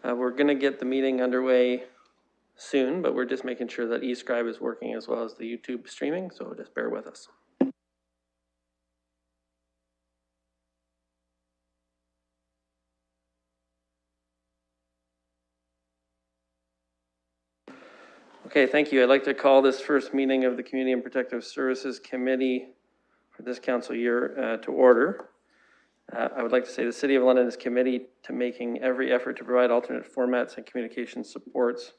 We're going to get the meeting underway soon, but we're just making sure that eScribe is working as well as the YouTube streaming, so just bear with us. Okay, thank you. I'd like to call this first meeting of the Community and Protective Services Committee for this council year to order. I would like to say the City of London is committed to making every effort to provide alternate formats and communication supports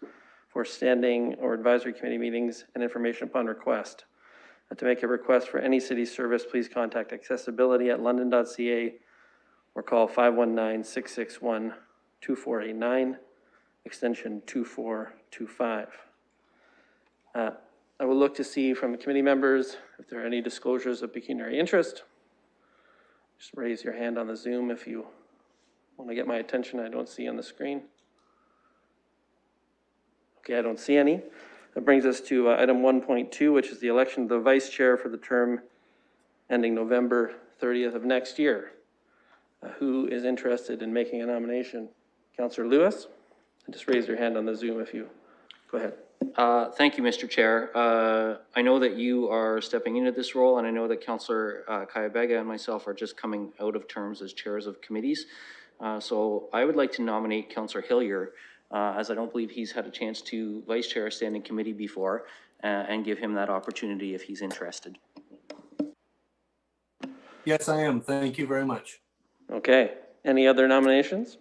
for standing or advisory committee meetings and information upon request. To make a request for any city service, please contact accessibility@london.ca or call 519-661-2489, extension 2425. I will look to see from the committee members if there are any disclosures of pecuniary interest. Just raise your hand on the Zoom if you want to get my attention. I don't see on the screen. Okay, I don't see any. That brings us to item 1.2, which is the election of the vice chair for the term ending November 30th of next year. Who is interested in making a nomination? Councillor Lewis? Just raise your hand on the Zoom if you, go ahead. Thank you, Mr. Chair. I know that you are stepping into this role, and I know that Councillor Kayabega and myself are just coming out of terms as chairs of committees. So I would like to nominate Councillor Hillier, as I don't believe he's had a chance to vice chair a standing committee before, and give him that opportunity if he's interested. Yes, I am. Thank you very much. Okay. Any other nominations?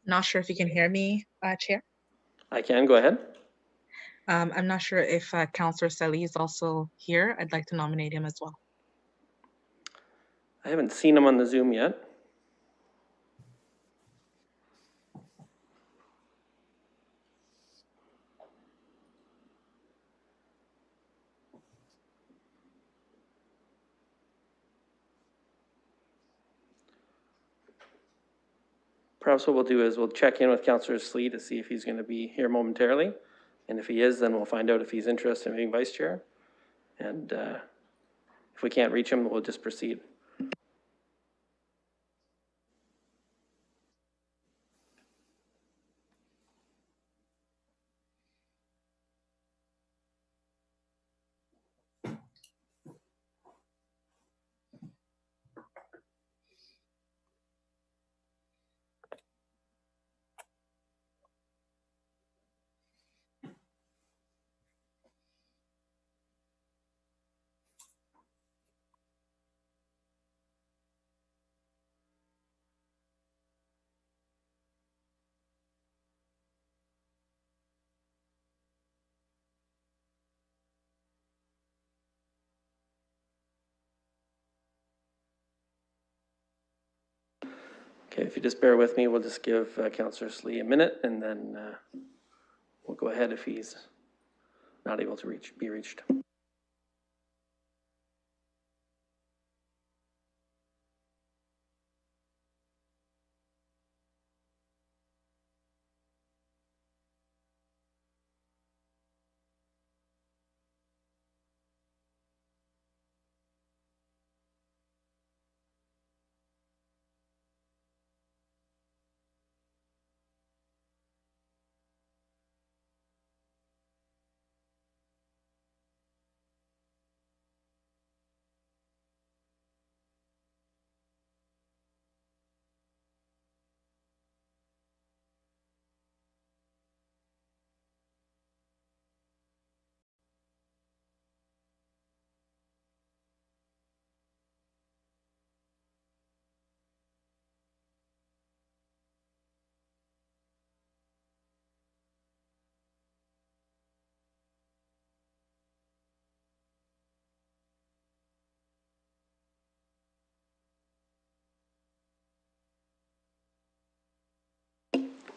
Not sure if you can hear me, Chair. I can, go ahead. I'm not sure if Councillor Sally is also here. I'd like to nominate him as well. I haven't seen him on the Zoom yet. Perhaps what we'll do is we'll check in with Councillor Slee to see if he's going to be here momentarily. And if he is, then we'll find out if he's interested in being vice chair. And if we can't reach him, we'll just proceed. Okay, if you just bear with me, we'll just give Councillor Slee a minute, and then we'll go ahead if he's not able to be reached.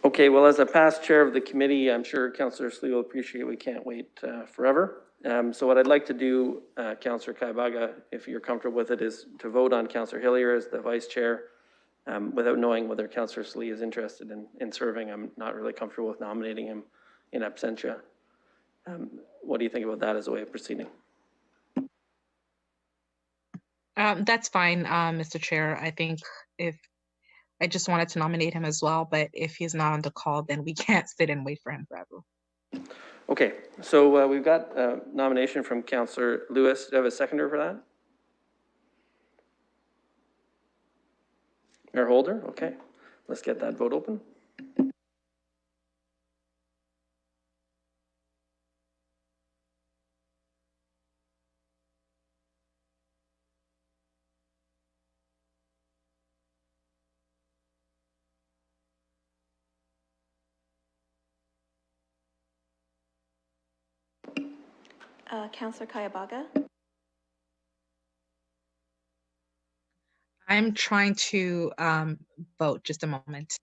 Okay, well, as a past chair of the committee, I'm sure Councillor Slee will appreciate we can't wait forever. So what I'd like to do, Councillor Kaibaga, if you're comfortable with it, is to vote on Councillor Hillier as the vice chair without knowing whether Councillor Slee is interested in serving. I'm not really comfortable with nominating him in absentia. What do you think about that as a way of proceeding? That's fine, Mr. Chair. I think if I just wanted to nominate him as well, but if he's not on the call, then we can't sit and wait for him forever. Okay, so we've got a nomination from Councillor Lewis. Do you have a seconder for that? Mayor Holder? Okay, let's get that vote open. Councillor Kayabaga. I'm trying to vote. Just a moment.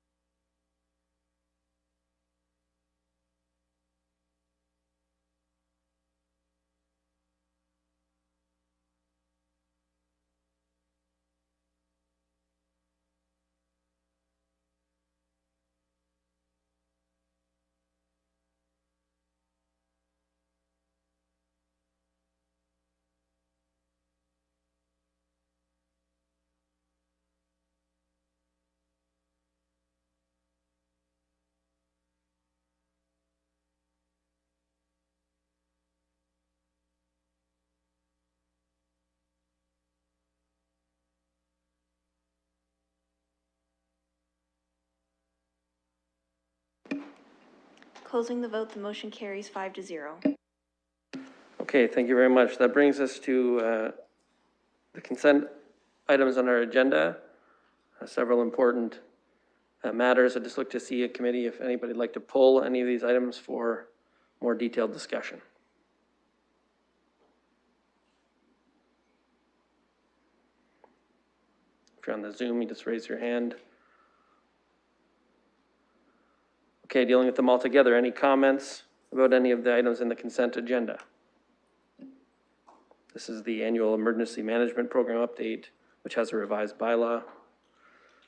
Closing the vote, the motion carries 5-0. Okay, thank you very much. That brings us to the consent items on our agenda. Several important matters. I'd just look to see a committee if anybody would like to pull any of these items for more detailed discussion. If you're on the Zoom, you just raise your hand. Okay, dealing with them all together. Any comments about any of the items in the consent agenda? This is the annual emergency management program update, which has a revised bylaw,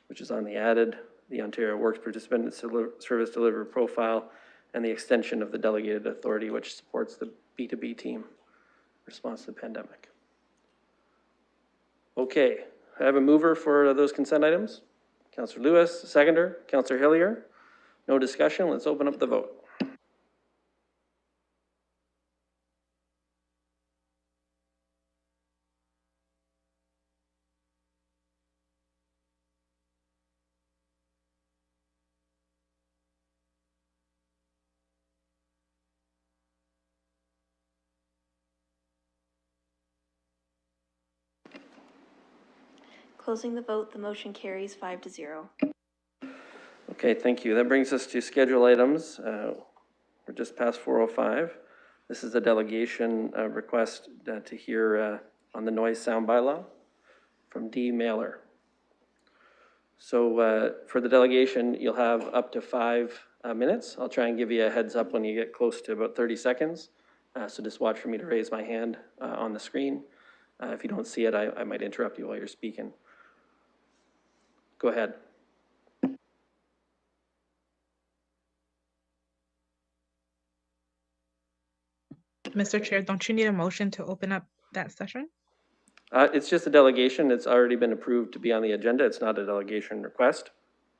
which is on the added, the Ontario Works Participant Service Delivery Profile, and the extension of the delegated authority, which supports the B2B team in response to the pandemic. Okay, I have a mover for those consent items. Councillor Lewis, seconder. Councillor Hillier. No discussion. Let's open up the vote. Closing the vote, the motion carries 5-0. Okay, thank you. That brings us to schedule items. We're just past 4:05. This is a delegation request to hear on the noise sound bylaw from D. Mailer. So for the delegation, you'll have up to 5 minutes. I'll try and give you a heads up when you get close to about 30 seconds. So just watch for me to raise my hand on the screen. If you don't see it, I might interrupt you while you're speaking. Go ahead. Mr. Chair, don't you need a motion to open up that session? It's just a delegation. It's already been approved to be on the agenda. It's not a delegation request.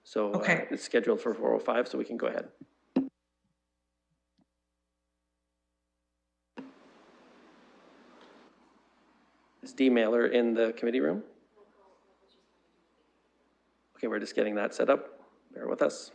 So Okay. it's scheduled for 4:05, so we can go ahead. Is D. Mailer in the committee room? Okay, we're just getting that set up. Bear with us.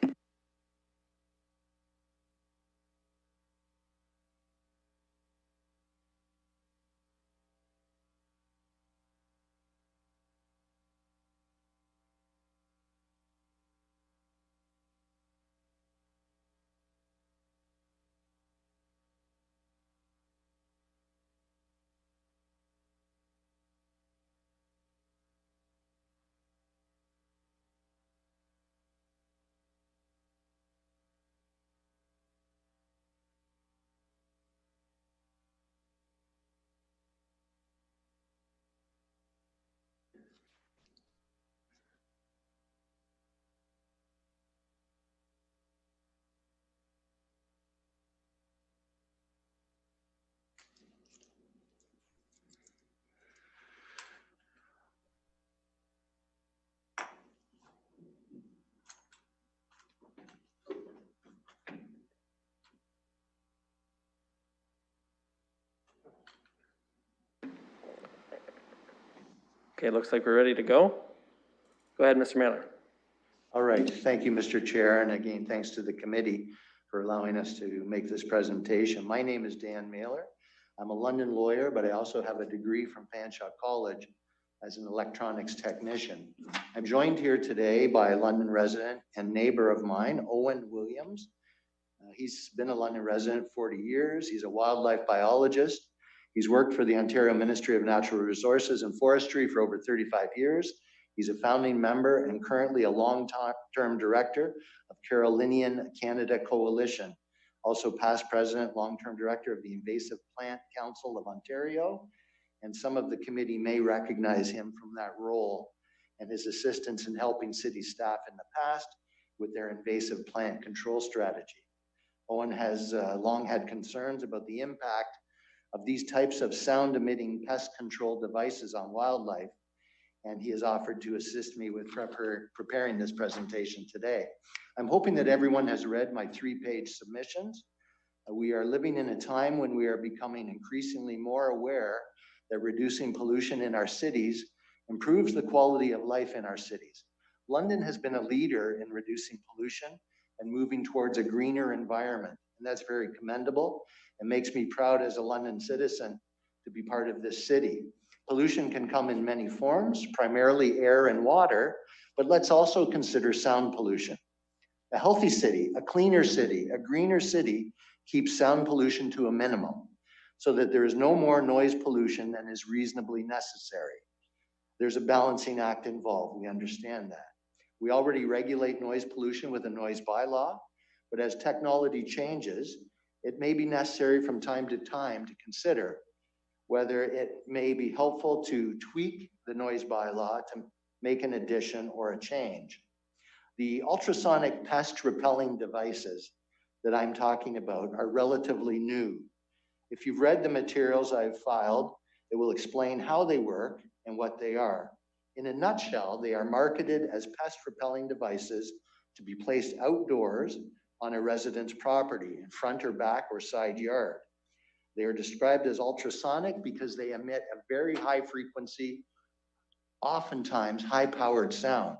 Okay, looks like we're ready to go. Go ahead, Mr. Mailer. All right, thank you, Mr. Chair, and again, thanks to the committee for allowing us to make this presentation. My name is Dan Mailer. I'm a London lawyer, but I also have a degree from Fanshawe College as an electronics technician. I'm joined here today by a London resident and neighbor of mine, Owen Williams. He's been a London resident 40 years. He's a wildlife biologist. He's worked for the Ontario Ministry of Natural Resources and Forestry for over 35 years. He's a founding member and currently a long-term director of Carolinian Canada Coalition. Also past president, long-term director of the Invasive Plant Council of Ontario. And some of the committee may recognize him from that role and his assistance in helping city staff in the past with their invasive plant control strategy. Owen has long had concerns about the impact of these types of sound-emitting pest control devices on wildlife, and he has offered to assist me with preparing this presentation today. I'm hoping that everyone has read my 3-page submissions. We are living in a time when we are becoming increasingly more aware that reducing pollution in our cities improves the quality of life in our cities. London has been a leader in reducing pollution and moving towards a greener environment, and that's very commendable and makes me proud as a London citizen to be part of this city. Pollution can come in many forms, primarily air and water, but let's also consider sound pollution. A healthy city, a cleaner city, a greener city keeps sound pollution to a minimum so that there is no more noise pollution than is reasonably necessary. There's a balancing act involved, we understand that. We already regulate noise pollution with a noise bylaw, but as technology changes, it may be necessary from time to consider whether it may be helpful to tweak the noise bylaw to make an addition or a change. The ultrasonic pest repelling devices that I'm talking about are relatively new. If you've read the materials I've filed, it will explain how they work and what they are. In a nutshell, they are marketed as pest repelling devices to be placed outdoors on a resident's property in front or back or side yard. They are described as ultrasonic because they emit a very high frequency, oftentimes high-powered sound.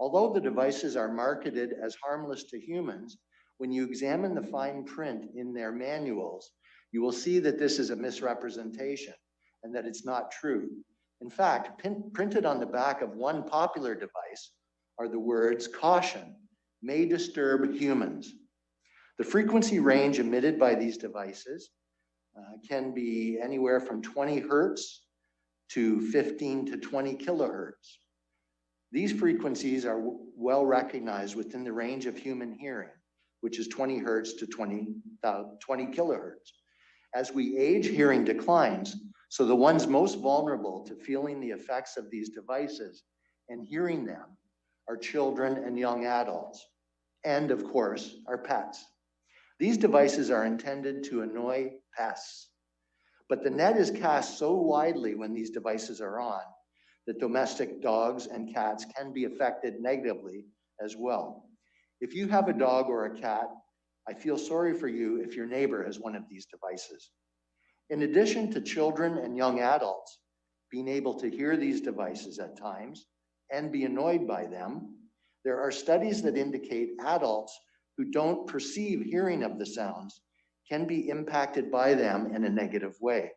Although the devices are marketed as harmless to humans, when you examine the fine print in their manuals, you will see that this is a misrepresentation and that it's not true. In fact, printed on the back of one popular device are the words, "Caution, may disturb humans." The frequency range emitted by these devices can be anywhere from 20 hertz to 15 to 20 kilohertz. These frequencies are well recognized within the range of human hearing, which is 20 hertz to 20 kilohertz. As we age, hearing declines, so the ones most vulnerable to feeling the effects of these devices and hearing them are children and young adults, and of course, our pets. These devices are intended to annoy pests, but the net is cast so widely when these devices are on that domestic dogs and cats can be affected negatively as well. If you have a dog or a cat, I feel sorry for you if your neighbor has one of these devices. In addition to children and young adults being able to hear these devices at times and be annoyed by them, there are studies that indicate adults who don't perceive hearing of the sounds can be impacted by them in a negative way,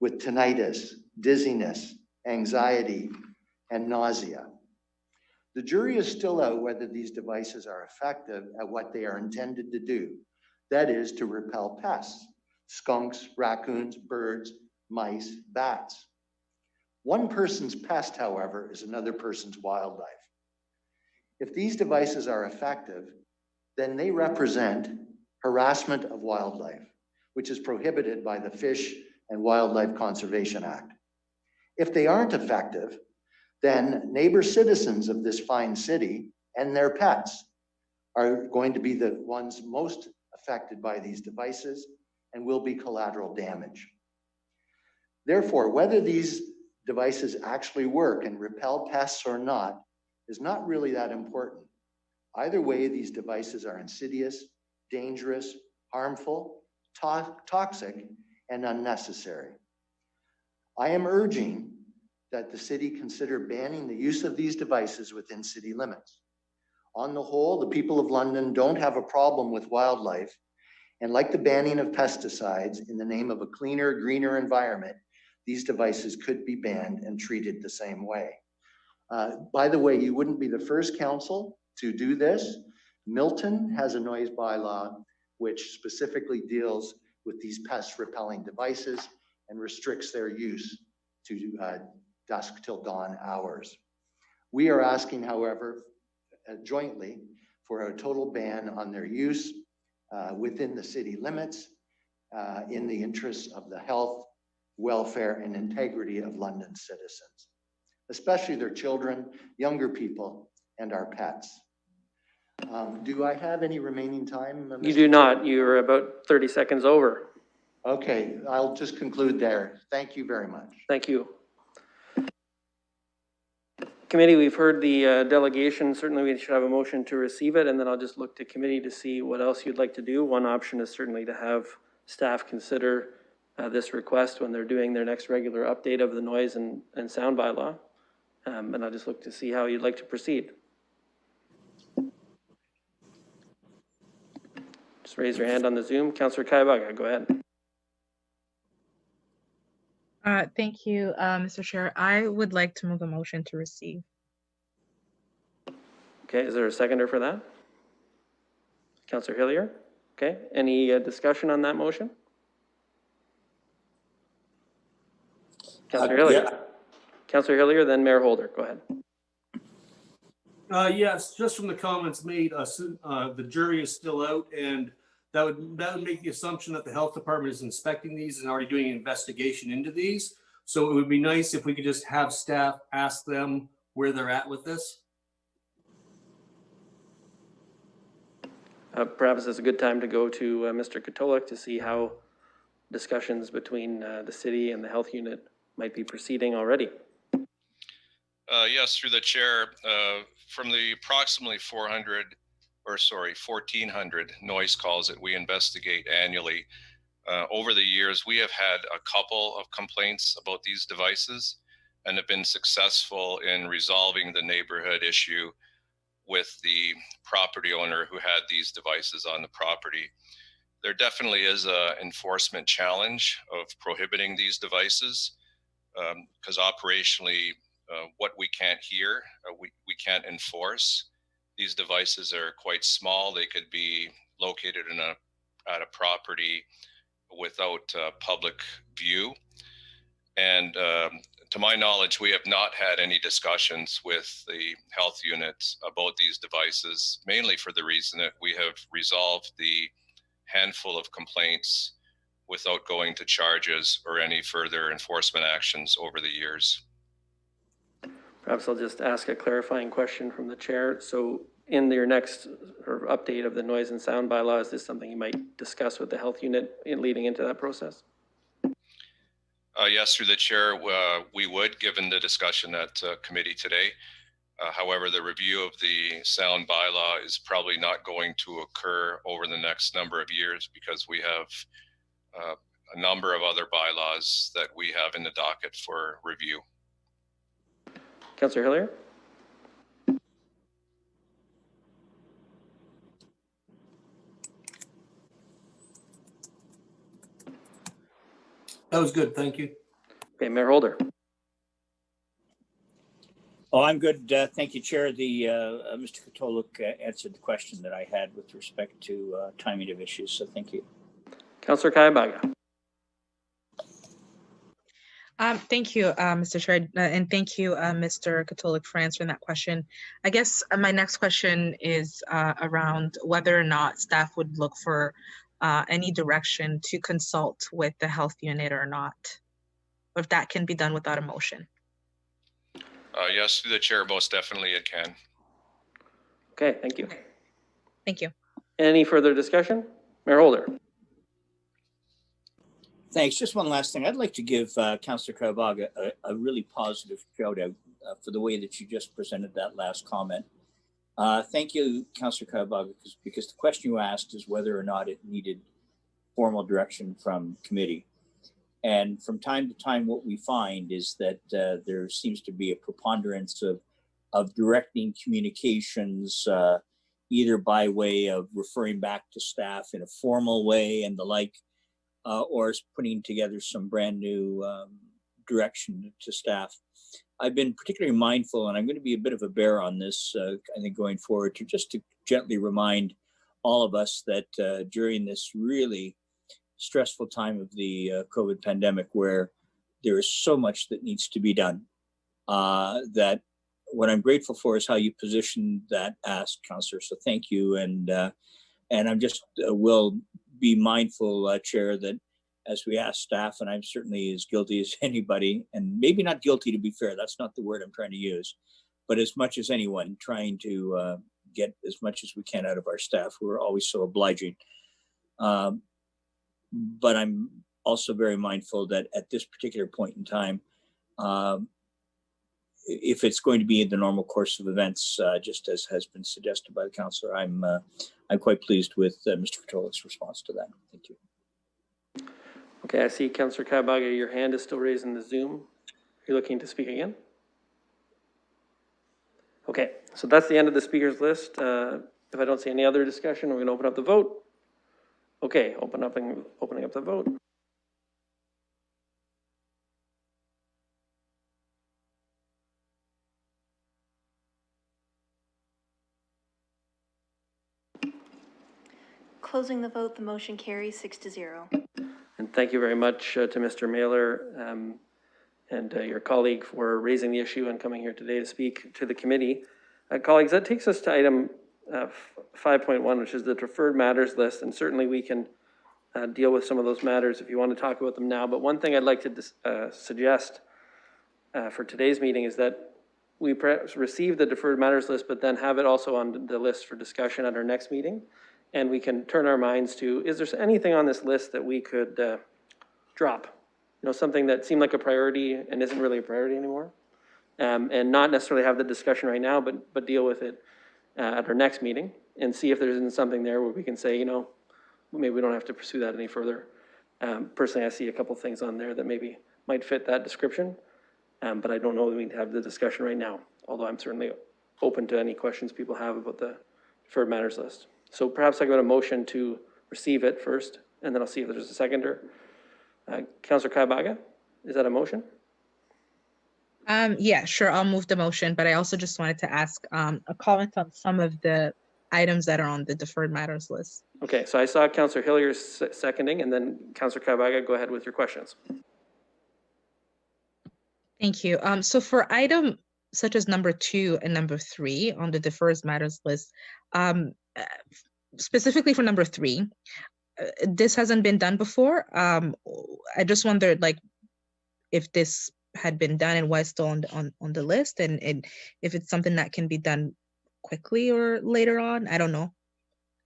with tinnitus, dizziness, anxiety, and nausea. The jury is still out whether these devices are effective at what they are intended to do, that is, to repel pests, skunks, raccoons, birds, mice, bats. One person's pest, however, is another person's wildlife. If these devices are effective, then they represent harassment of wildlife, which is prohibited by the Fish and Wildlife Conservation Act. If they aren't effective, then neighbor citizens of this fine city and their pets are going to be the ones most affected by these devices and will be collateral damage. Therefore, whether these devices actually work and repel pests or not is not really that important. Either way, these devices are insidious, dangerous, harmful, toxic, and unnecessary. I am urging that the city consider banning the use of these devices within city limits. On the whole, the people of London don't have a problem with wildlife, and like the banning of pesticides in the name of a cleaner, greener environment, these devices could be banned and treated the same way. By the way, you wouldn't be the first council to do this. Milton has a noise bylaw which specifically deals with these pest repelling devices and restricts their use to dusk till dawn hours. We are asking, however, jointly for a total ban on their use within the city limits in the interests of the health, welfare, and integrity of London citizens, especially their children, younger people, and our pets. Do I have any remaining time? You do not. You're about 30 seconds over. Okay, I'll just conclude there. Thank you very much. Thank you. Committee, we've heard the delegation. Certainly we should have a motion to receive it, and then I'll just look to committee to see what else you'd like to do. One option is certainly to have staff consider this request when they're doing their next regular update of the noise and sound bylaw. And I'll just look to see how you'd like to proceed. Just raise your hand on the Zoom. Councillor Kaibaga, go ahead. Thank you, Mr. Chair. I would like to move a motion to receive. Okay, is there a seconder for that? Councillor Hillier? Okay, any discussion on that motion? Councillor Hillier? Yeah. Councillor Hillier, then Mayor Holder, go ahead. Yes, just from the comments made, the jury is still out, and that would make the assumption that the health department is inspecting these and already doing an investigation into these. So it would be nice if we could just have staff ask them where they're at with this. Perhaps it's a good time to go to Mr. Katolik to see how discussions between the city and the health unit might be proceeding already. Yes, through the chair, from the approximately 1,400 noise calls that we investigate annually, over the years, we have had a couple of complaints about these devices and have been successful in resolving the neighborhood issue with the property owner who had these devices on the property. There definitely is an enforcement challenge of prohibiting these devices because operationally, what we can't hear, we can't enforce. These devices are quite small. They could be located at a property without public view. And to my knowledge, we have not had any discussions with the health units about these devices, mainly for the reason that we have resolved the handful of complaints without going to charges or any further enforcement actions over the years. Perhaps I'll just ask a clarifying question from the chair. So in your next update of the noise and sound bylaw, is this something you might discuss with the health unit in leading into that process? Yes, through the chair, we would, given the discussion at committee today. However, the review of the sound bylaw is probably not going to occur over the next number of years because we have a number of other bylaws that we have in the docket for review. Councillor Hillier? That was good, thank you. Okay, Mayor Holder. Oh, I'm good. Thank you, Chair. Mr. Katolik answered the question that I had with respect to timing of issues, so thank you. Councillor Kaibaga. Thank you, Mr. Chair, and thank you, Mr. Katolik, for answering that question. I guess my next question is around whether or not staff would look for any direction to consult with the health unit or not, or if that can be done without a motion. Yes, through the chair, most definitely it can. Okay, thank you. Okay. Thank you. Any further discussion? Mayor Holder. Thanks. Just one last thing. I'd like to give Councillor Kaibaga a really positive shout out for the way that you just presented that last comment. Thank you, Councillor Kaibaga, because the question you asked is whether or not it needed formal direction from committee. And from time to time, what we find is that there seems to be a preponderance of directing communications, either by way of referring back to staff in a formal way and the like, or putting together some brand new direction to staff. I've been particularly mindful, and I'm going to be a bit of a bear on this, I think, going forward, to gently remind all of us that during this really stressful time of the COVID pandemic, where there is so much that needs to be done, that what I'm grateful for is how you positioned that ask, Councillor. So thank you, and I'm just will be mindful, Chair, that as we ask staff, and I'm certainly as guilty as anybody, and maybe not guilty to be fair, that's not the word I'm trying to use, but as much as anyone, trying to get as much as we can out of our staff who are always so obliging. But I'm also very mindful that at this particular point in time, if it's going to be in the normal course of events, just as has been suggested by the councillor, I'm quite pleased with Mr. Katolik's response to that. Thank you. Okay, I see Councillor Kabaga, your hand is still raised in the Zoom. You're looking to speak again? Okay, so that's the end of the speakers list. If I don't see any other discussion, we're going to open up the vote. Okay, opening up the vote. Closing the vote, the motion carries 6-0. And thank you very much to Mr. Mailer and your colleague for raising the issue and coming here today to speak to the committee. Colleagues, that takes us to item 5.1, which is the deferred matters list. And certainly we can deal with some of those matters if you want to talk about them now. But one thing I'd like to suggest for today's meeting is that we perhaps receive the deferred matters list, but then have it also on the list for discussion at our next meeting. And we can turn our minds to, is there anything on this list that we could drop? You know, something that seemed like a priority and isn't really a priority anymore. And not necessarily have the discussion right now, but deal with it at our next meeting and see if there isn't something there where we can say, you know, maybe we don't have to pursue that any further. Personally, I see a couple things on there that maybe might fit that description, but I don't know that we need to have the discussion right now, although I'm certainly open to any questions people have about the deferred matters list. So perhaps I got a motion to receive it first, and then I'll see if there's a seconder. Councillor Kabaga, is that a motion? Yeah, sure. I'll move the motion, but I also just wanted to ask a comment on some of the items that are on the deferred matters list. Okay, so I saw Councillor Hillier seconding, and then Councillor Kabaga, go ahead with your questions. Thank you. So for item such as number 2 and number 3 on the deferred matters list, specifically for number 3, this hasn't been done before. I just wondered, like, if this had been done and why it's still on the list, and if it's something that can be done quickly or later on. I don't know.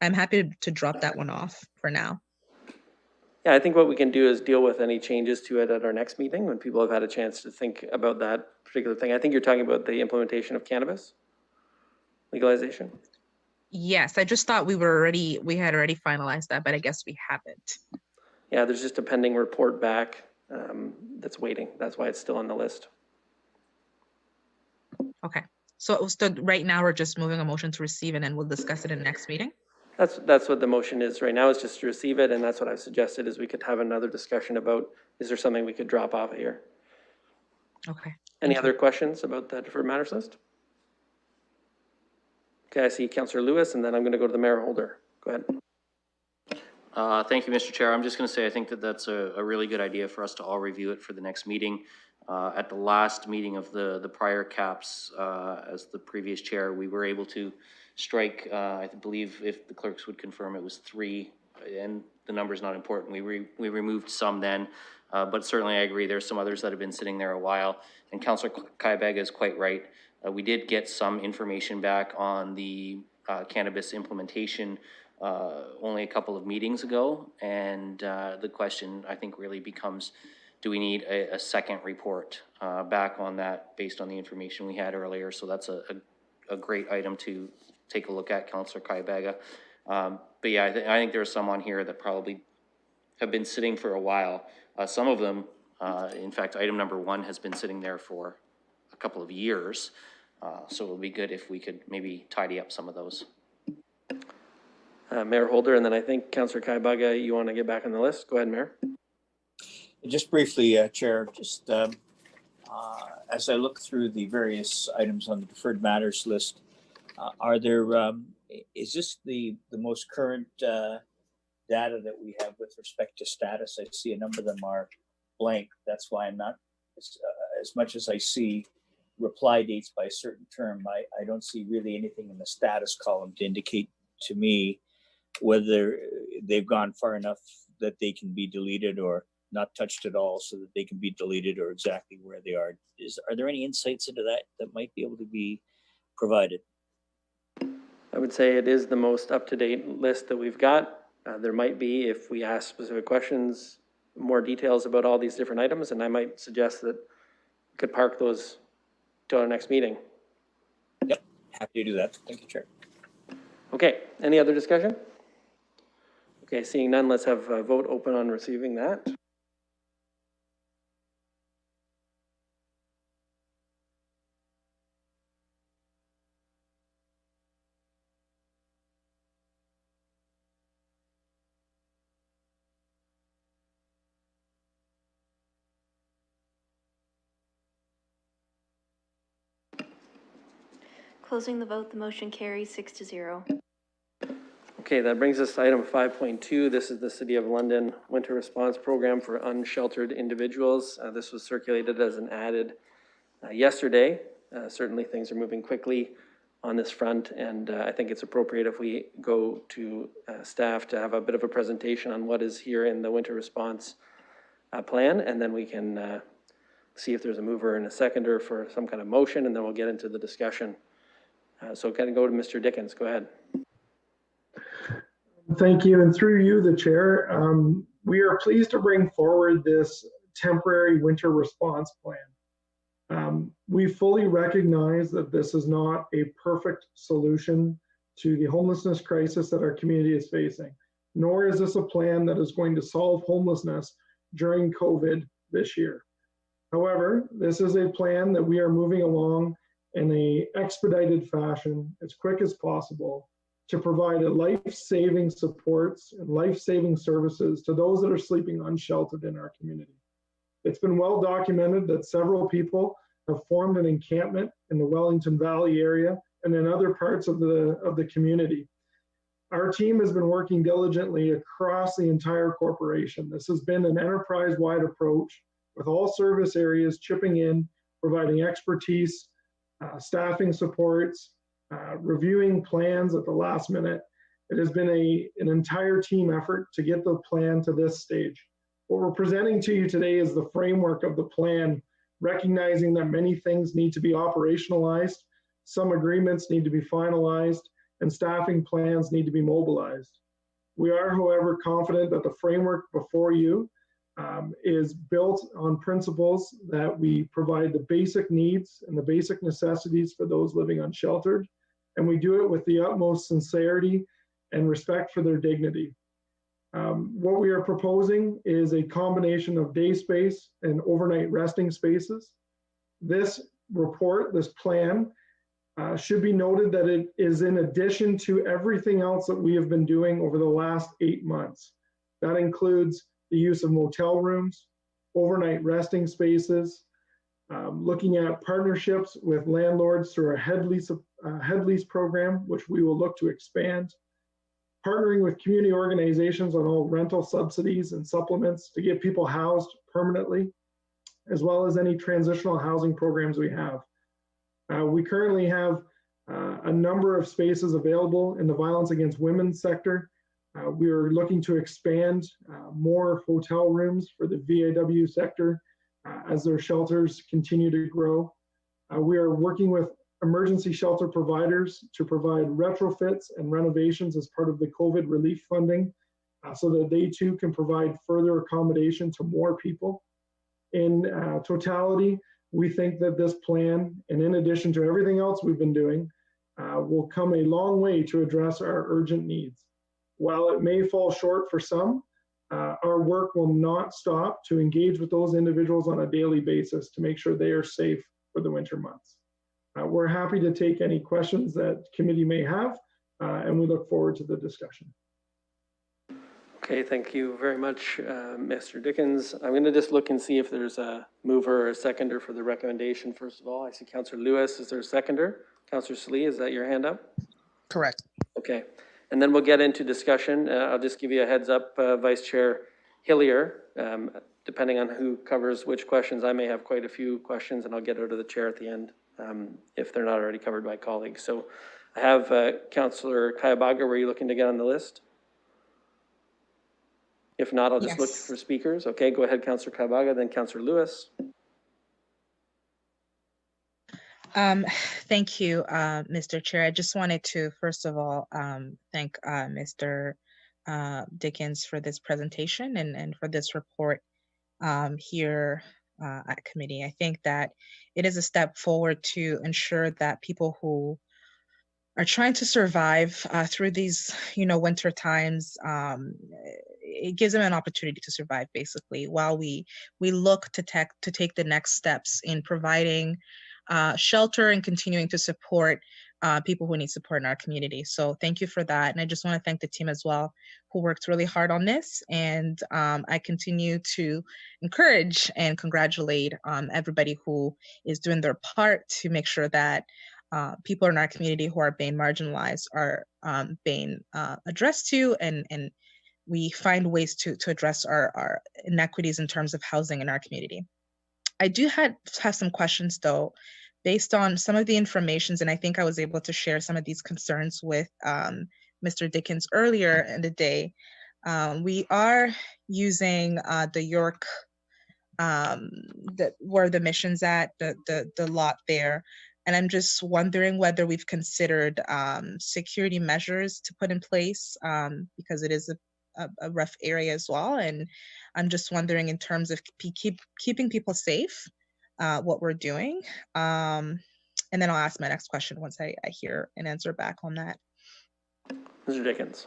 I'm happy to drop that one off for now. Yeah, I think what we can do is deal with any changes to it at our next meeting when people have had a chance to think about that particular thing. I think you're talking about the implementation of cannabis legalization. Yes, I just thought we had already finalized that, but I guess we haven't. Yeah, there's just a pending report back that's waiting. That's why it's still on the list. Okay. So right now we're just moving a motion to receive, and then we'll discuss it in the next meeting. That's what the motion is right now, is just to receive it, and that's what I've suggested, is we could have another discussion about, is there something we could drop off of here? Okay. Any other questions about the deferred matters list? Okay, I see Councillor Lewis, and then I'm going to go to the Mayor Holder. Go ahead. Thank you, Mr. Chair. I'm just going to say I think that that's a really good idea for us to all review it for the next meeting. At the last meeting of the prior caps, as the previous chair, we were able to strike, I believe, if the clerks would confirm, it was 3, and the number's not important. We removed some then, but certainly I agree there's some others that have been sitting there a while, and Councillor Kaibega is quite right. We did get some information back on the cannabis implementation only a couple of meetings ago, and the question I think really becomes, do we need a second report back on that based on the information we had earlier? So that's a great item to take a look at, Councillor Kaibega. But yeah, I think there are some on here that probably have been sitting for a while. Some of them, in fact, item number 1 has been sitting there for a couple of years. So it would be good if we could maybe tidy up some of those. Mayor Holder, and then I think Councillor Kaibaga, you want to get back on the list? Go ahead, Mayor. Just briefly, Chair, just as I look through the various items on the deferred matters list, are there, is this the most current data that we have with respect to status? I see a number of them are blank. That's why I'm not, as much as I see reply dates by a certain term, I don't see really anything in the status column to indicate to me whether they've gone far enough that they can be deleted or not touched at all so that they can be deleted, or exactly where they are. Are there any insights into that might be able to be provided? I would say it is the most up-to-date list that we've got. There might be, if we ask specific questions, more details about all these different items, and I might suggest that we could park those till our next meeting. Yep, happy to do that. Thank you, Chair. Okay, any other discussion? Okay, seeing none, let's have a vote open on receiving that. Closing the vote, the motion carries 6-0. Okay, that brings us to item 5.2. This is the City of London Winter Response Program for Unsheltered Individuals. This was circulated as an added yesterday. Certainly things are moving quickly on this front, and I think it's appropriate if we go to staff to have a bit of a presentation on what is here in the winter response plan, and then we can see if there's a mover and a seconder for some kind of motion, and then we'll get into the discussion. So kind of go to Mr. Dickens. Go ahead. Thank you, and through you, the chair, we are pleased to bring forward this temporary winter response plan. We fully recognize that this is not a perfect solution to the homelessness crisis that our community is facing, nor is this a plan that is going to solve homelessness during COVID this year. However, this is a plan that we are moving along in an expedited fashion, as quick as possible, to provide a life-saving supports and life-saving services to those that are sleeping unsheltered in our community. It's been well documented that several people have formed an encampment in the Wellington Valley area and in other parts of the community. Our team has been working diligently across the entire corporation. This has been an enterprise-wide approach with all service areas chipping in, providing expertise, staffing supports, reviewing plans at the last minute. It has been an entire team effort to get the plan to this stage. What we're presenting to you today is the framework of the plan, recognizing that many things need to be operationalized, some agreements need to be finalized, and staffing plans need to be mobilized. We are, however, confident that the framework before you is built on principles that we provide the basic needs and the basic necessities for those living unsheltered, and we do it with the utmost sincerity and respect for their dignity. What we are proposing is a combination of day space and overnight resting spaces. This report, this plan, should be noted that it is in addition to everything else that we have been doing over the last 8 months. That includes the use of motel rooms, overnight resting spaces, looking at partnerships with landlords through our head lease program, which we will look to expand, partnering with community organizations on all rental subsidies and supplements to get people housed permanently, as well as any transitional housing programs we have. We currently have a number of spaces available in the violence against women sector. We are looking to expand more hotel rooms for the VAW sector as their shelters continue to grow. We are working with emergency shelter providers to provide retrofits and renovations as part of the COVID relief funding so that they too can provide further accommodation to more people. In totality, we think that this plan, and in addition to everything else we've been doing, will come a long way to address our urgent needs. While it may fall short for some, our work will not stop to engage with those individuals on a daily basis to make sure they are safe for the winter months. We're happy to take any questions that committee may have, and we look forward to the discussion. Okay, thank you very much, Mr. Dickens. I'm going to just look and see if there's a mover or a seconder for the recommendation. First of all, I see Councillor Lewis. Is there a seconder? Councillor Slee, is that your hand up? Correct. Okay, and then we'll get into discussion. I'll just give you a heads up, Vice Chair Hillier. Depending on who covers which questions, I may have quite a few questions, and I'll get out of the chair at the end if they're not already covered by colleagues. So I have Councillor Kayabaga. Were you looking to get on the list? If not, I'll just look for speakers. Okay, go ahead, Councillor Kayabaga, then Councillor Lewis. Thank you, Mr. Chair. I just wanted to, first of all, thank Mr. Dickens for this presentation and for this report here at committee. I think that it is a step forward to ensure that people who are trying to survive through these, winter times, it gives them an opportunity to survive, basically, while we look to take the next steps in providing shelter and continuing to support people who need support in our community. So thank you for that. And I just want to thank the team as well, who worked really hard on this. And I continue to encourage and congratulate everybody who is doing their part to make sure that people in our community who are being marginalized are being addressed to, and we find ways to address our inequities in terms of housing in our community. I do have some questions, though, based on some of the informations, and I think I was able to share some of these concerns with Mr. Dickens earlier in the day. We are using the York, where the mission's at, the lot there. And I'm just wondering whether we've considered security measures to put in place, because it is a rough area as well. And I'm just wondering, in terms of keeping people safe, what we're doing. And then I'll ask my next question once I hear an answer back on that. Mr. Dickens.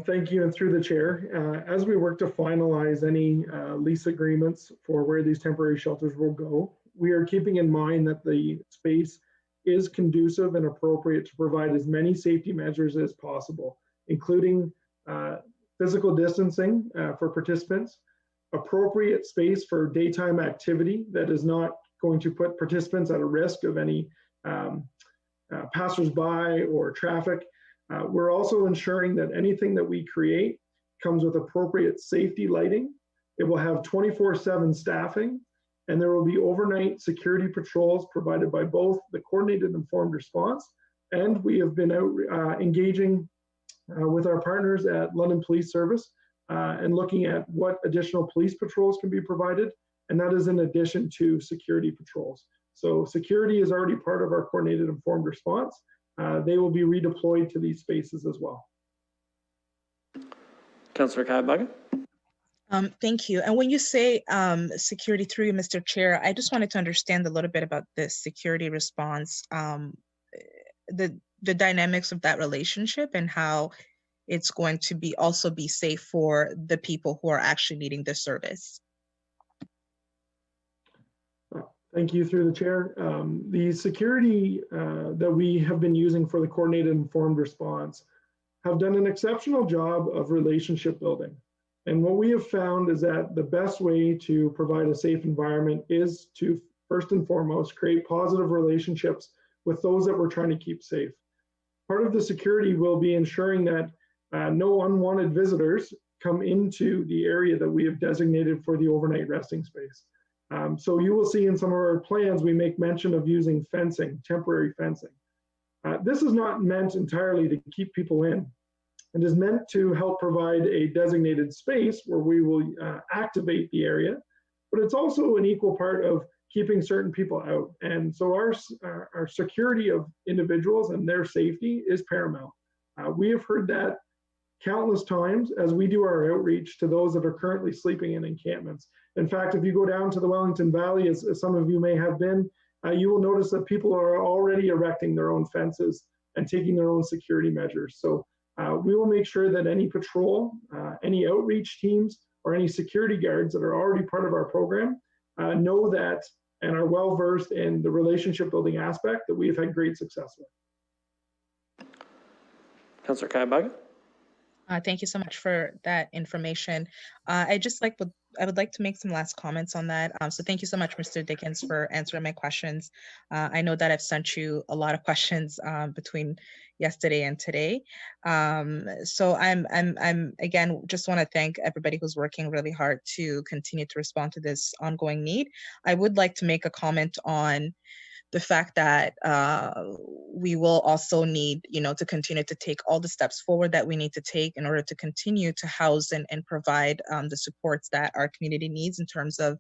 Thank you, and through the chair, as we work to finalize any lease agreements for where these temporary shelters will go, we are keeping in mind that the space is conducive and appropriate to provide as many safety measures as possible, including physical distancing for participants, appropriate space for daytime activity that is not going to put participants at a risk of any passersby or traffic. We're also ensuring that anything that we create comes with appropriate safety lighting. It will have 24/7 staffing, and there will be overnight security patrols provided by both the Coordinated Informed Response, and we have been out engaging with our partners at London Police Service and looking at what additional police patrols can be provided, and that is in addition to security patrols. So security is already part of our Coordinated Informed Response. They will be redeployed to these spaces as well. Councillor Kayabaga. Thank you. And when you say security, through you, Mr. Chair, I just wanted to understand a little bit about this security response, the dynamics of that relationship and how it's going to also be safe for the people who are actually needing the service. Thank you, through the chair. The security that we have been using for the Coordinated Informed Response have done an exceptional job of relationship building. And what we have found is that the best way to provide a safe environment is to, first and foremost, create positive relationships with those that we're trying to keep safe. Part of the security will be ensuring that no unwanted visitors come into the area that we have designated for the overnight resting space. So you will see in some of our plans, we make mention of using fencing, temporary fencing. This is not meant entirely to keep people in. It is meant to help provide a designated space where we will activate the area, but it's also an equal part of keeping certain people out. And so our security of individuals and their safety is paramount. We have heard that countless times as we do our outreach to those that are currently sleeping in encampments. In fact, if you go down to the Wellington Valley, as some of you may have been, you will notice that people are already erecting their own fences and taking their own security measures. So we will make sure that any patrol, any outreach teams, or any security guards that are already part of our program know that and are well versed in the relationship building aspect that we've had great success with. Councillor Kayabag. Thank you so much for that information. I would like to make some last comments on that. So thank you so much, Mr. Dickens, for answering my questions. I know that I've sent you a lot of questions between yesterday and today. So I'm again, just want to thank everybody who's working really hard to continue to respond to this ongoing need. I would like to make a comment on the fact that we will also need, to continue to take all the steps forward that we need to take in order to continue to house and provide the supports that our community needs in terms of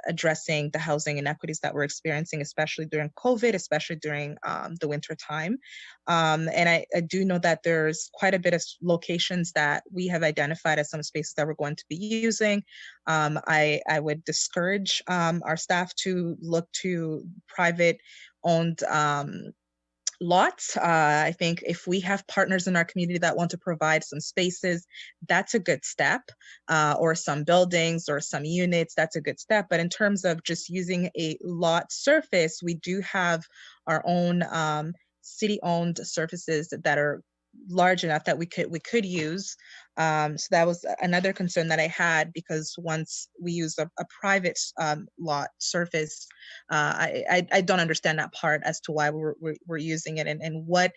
addressing the housing inequities that we're experiencing, especially during COVID, especially during the winter time. And I do know that there's quite a bit of locations that we have identified as some spaces that we're going to be using. I would discourage our staff to look to private owned lots. I think if we have partners in our community that want to provide some spaces, that's a good step, or some buildings or some units, that's a good step. But in terms of just using a lot surface, we do have our own city-owned surfaces that are large enough that we could use. So that was another concern that I had, because once we use a private lot surface, I don't understand that part as to why we're using it, and what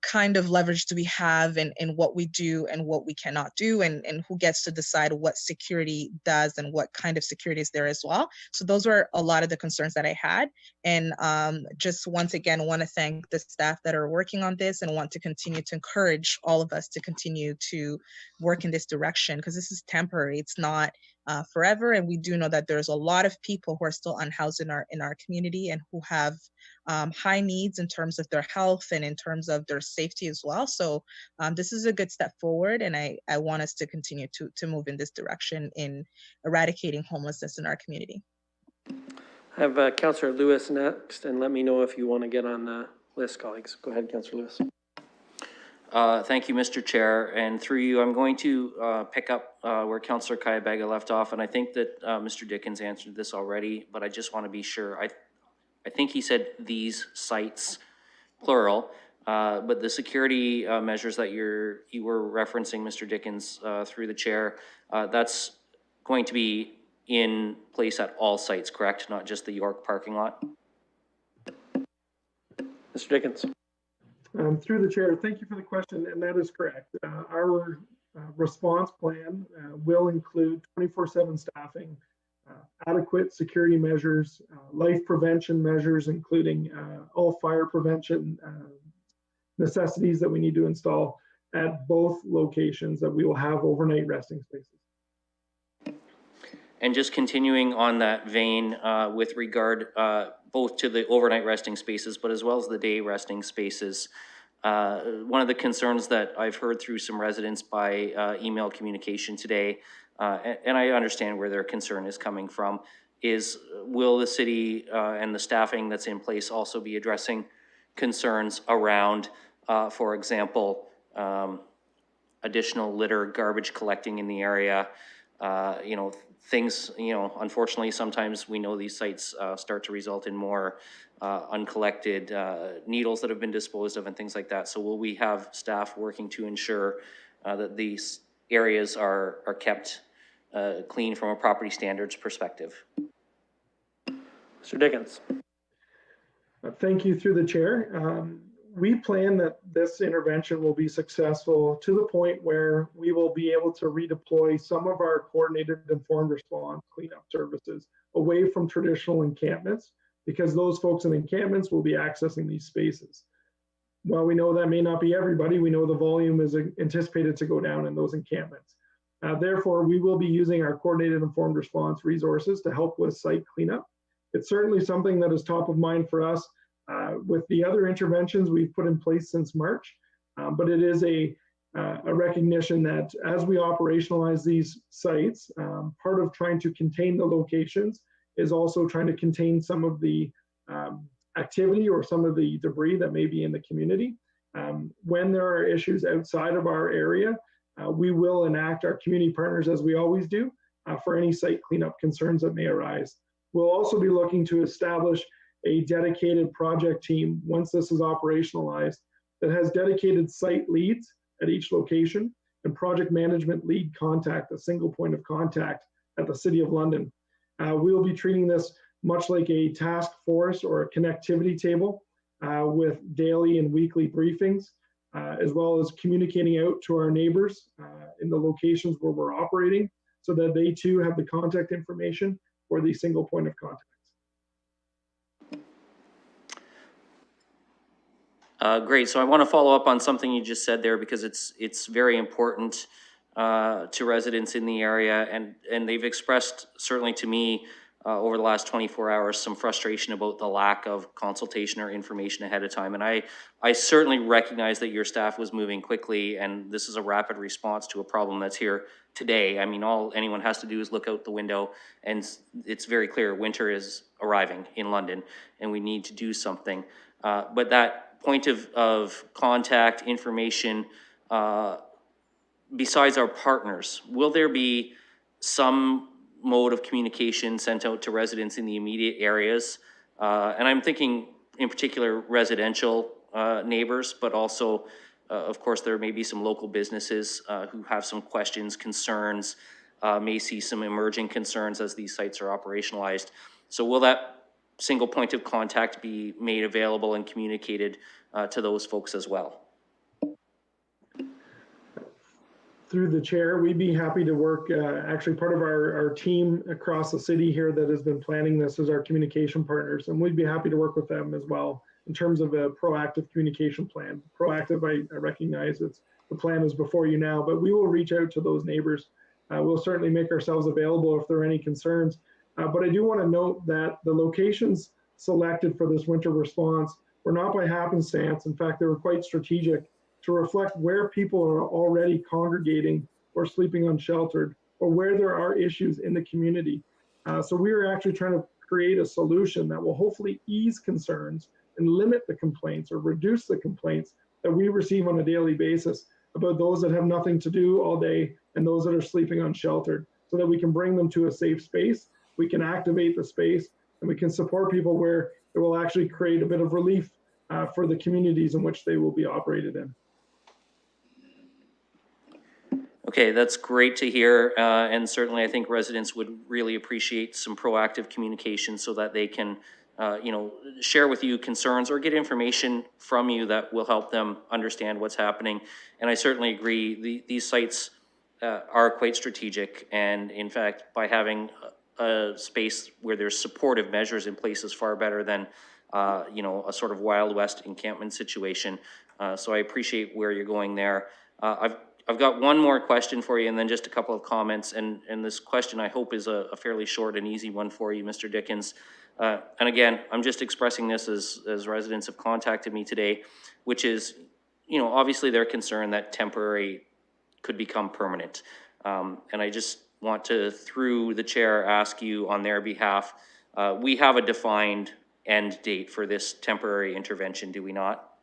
kind of leverage do we have in what we do and what we cannot do, and who gets to decide what security does and what kind of security is there as well. So those were a lot of the concerns that I had. And just once again, want to thank the staff that are working on this, and want to continue to encourage all of us to continue to work in this direction, because this is temporary. It's not forever. And we do know that there's a lot of people who are still unhoused in our community, and who have high needs in terms of their health and in terms of their safety as well. So this is a good step forward, and I want us to continue to move in this direction in eradicating homelessness in our community. I have Councillor Lewis next, and let me know if you want to get on the list, colleagues. Go ahead, Councillor Lewis. Thank you, Mr. Chair. And through you, I'm going to pick up where Councillor Kayabega left off. And I think that Mr. Dickens answered this already, but I just want to be sure. I think he said these sites, plural, but the security measures that you were referencing, Mr. Dickens, through the chair, that's going to be in place at all sites, correct? Not just the York parking lot? Mr. Dickens. Through the chair, thank you for the question, and that is correct. Our response plan will include 24/7 staffing, adequate security measures, life prevention measures, including all fire prevention necessities that we need to install at both locations that we will have overnight resting spaces. And just continuing on that vein with regard both to the overnight resting spaces, but as well as the day resting spaces, one of the concerns that I've heard through some residents by email communication today, and I understand where their concern is coming from, is will the city and the staffing that's in place also be addressing concerns around, for example, additional litter, garbage collecting in the area, things, unfortunately, sometimes we know these sites start to result in more uncollected needles that have been disposed of and things like that. So will we have staff working to ensure that these areas are kept clean from a property standards perspective? Mr. Dickens. Thank you through the chair. We plan that this intervention will be successful to the point where we will be able to redeploy some of our coordinated informed response cleanup services away from traditional encampments, because those folks in encampments will be accessing these spaces. While we know that may not be everybody, we know the volume is anticipated to go down in those encampments. Therefore, we will be using our coordinated informed response resources to help with site cleanup. It's certainly something that is top of mind for us with the other interventions we've put in place since March, but it is a recognition that as we operationalize these sites, part of trying to contain the locations is also trying to contain some of the activity or some of the debris that may be in the community. When there are issues outside of our area, we will enact our community partners as we always do for any site cleanup concerns that may arise. We'll also be looking to establish a dedicated project team once this is operationalized that has dedicated site leads at each location and project management lead contact, a single point of contact at the City of London. We'll be treating this much like a task force or a connectivity table with daily and weekly briefings, as well as communicating out to our neighbors in the locations where we're operating so that they too have the contact information for the single point of contact. Great. So I want to follow up on something you just said there because it's very important to residents in the area, and they've expressed certainly to me over the last 24 hours some frustration about the lack of consultation or information ahead of time. And I certainly recognize that your staff was moving quickly, and this is a rapid response to a problem that's here today. I mean, all anyone has to do is look out the window, and it's very clear winter is arriving in London, and we need to do something. But that point of contact information, besides our partners, will there be some mode of communication sent out to residents in the immediate areas? And I'm thinking in particular residential neighbors, but also, of course, there may be some local businesses who have some questions, concerns, may see some emerging concerns as these sites are operationalized. So will that single point of contact be made available and communicated to those folks as well? Through the chair, we'd be happy to work. Actually, part of our team across the city here that has been planning this is our communication partners, and we'd be happy to work with them as well in terms of a proactive communication plan. Proactive, I recognize the plan is before you now, but we will reach out to those neighbors. We'll certainly make ourselves available if there are any concerns. But I do want to note that the locations selected for this winter response were not by happenstance. In fact, they were quite strategic to reflect where people are already congregating or sleeping unsheltered, or where there are issues in the community. So we are actually trying to create a solution that will hopefully ease concerns and limit the complaints or reduce the complaints that we receive on a daily basis about those that have nothing to do all day and those that are sleeping unsheltered, so that we can bring them to a safe space, we can activate the space, and we can support people where it will actually create a bit of relief for the communities in which they will be operated in. Okay, that's great to hear, and certainly I think residents would really appreciate some proactive communication so that they can, share with you concerns or get information from you that will help them understand what's happening. And I certainly agree, these sites are quite strategic, and in fact, by having a space where there's supportive measures in place is far better than, a sort of Wild West encampment situation. So I appreciate where you're going there. I've got one more question for you and then just a couple of comments. And this question I hope is a fairly short and easy one for you, Mr. Dickens. And again, I'm just expressing this as residents have contacted me today, which is, obviously they're concerned that temporary could become permanent. And I just want to, through the chair, ask you on their behalf, we have a defined end date for this temporary intervention, do we not?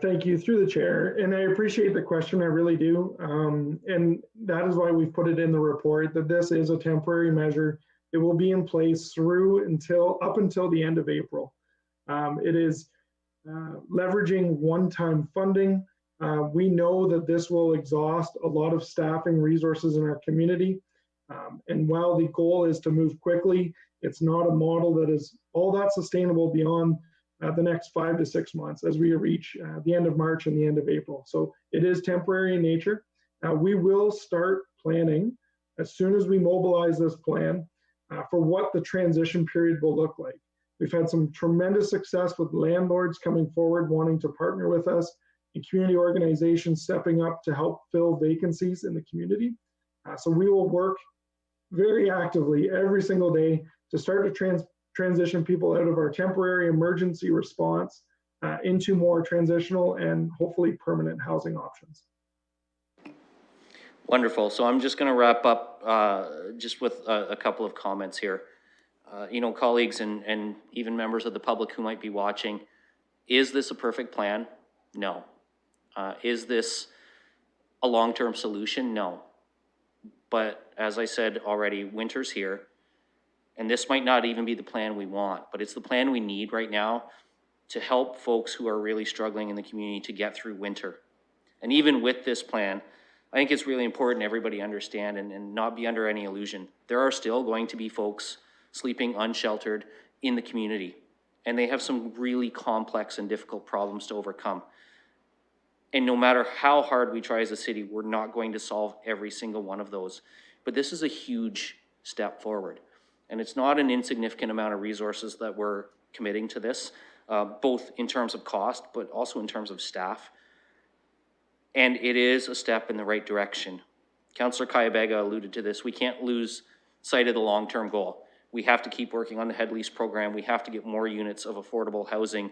Thank you, through the chair. And I appreciate the question, I really do. And that is why we've put it in the report that this is a temporary measure. It will be in place up until the end of April. It is leveraging one-time funding. We know that this will exhaust a lot of staffing resources in our community. And while the goal is to move quickly, it's not a model that is all that sustainable beyond the next 5 to 6 months as we reach the end of March and the end of April. So it is temporary in nature. We will start planning as soon as we mobilize this plan for what the transition period will look like. We've had some tremendous success with landlords coming forward wanting to partner with us and community organizations stepping up to help fill vacancies in the community. So we will work very actively every single day to start to transition people out of our temporary emergency response into more transitional and hopefully permanent housing options. Wonderful. So I'm just going to wrap up just with a couple of comments here. Colleagues and even members of the public who might be watching, Is this a perfect plan? No. Is this a long-term solution? No. But as I said already, winter's here, and this might not even be the plan we want, but it's the plan we need right now to help folks who are really struggling in the community to get through winter. And even with this plan, I think it's really important everybody understand and not be under any illusion. There are still going to be folks sleeping unsheltered in the community, and they have some really complex and difficult problems to overcome. And no matter how hard we try as a city, we're not going to solve every single one of those. But this is a huge step forward. And it's not an insignificant amount of resources that we're committing to this, both in terms of cost, but also in terms of staff. And it is a step in the right direction. Councillor Kayabega alluded to this. We can't lose sight of the long-term goal. We have to keep working on the head lease program. We have to get more units of affordable housing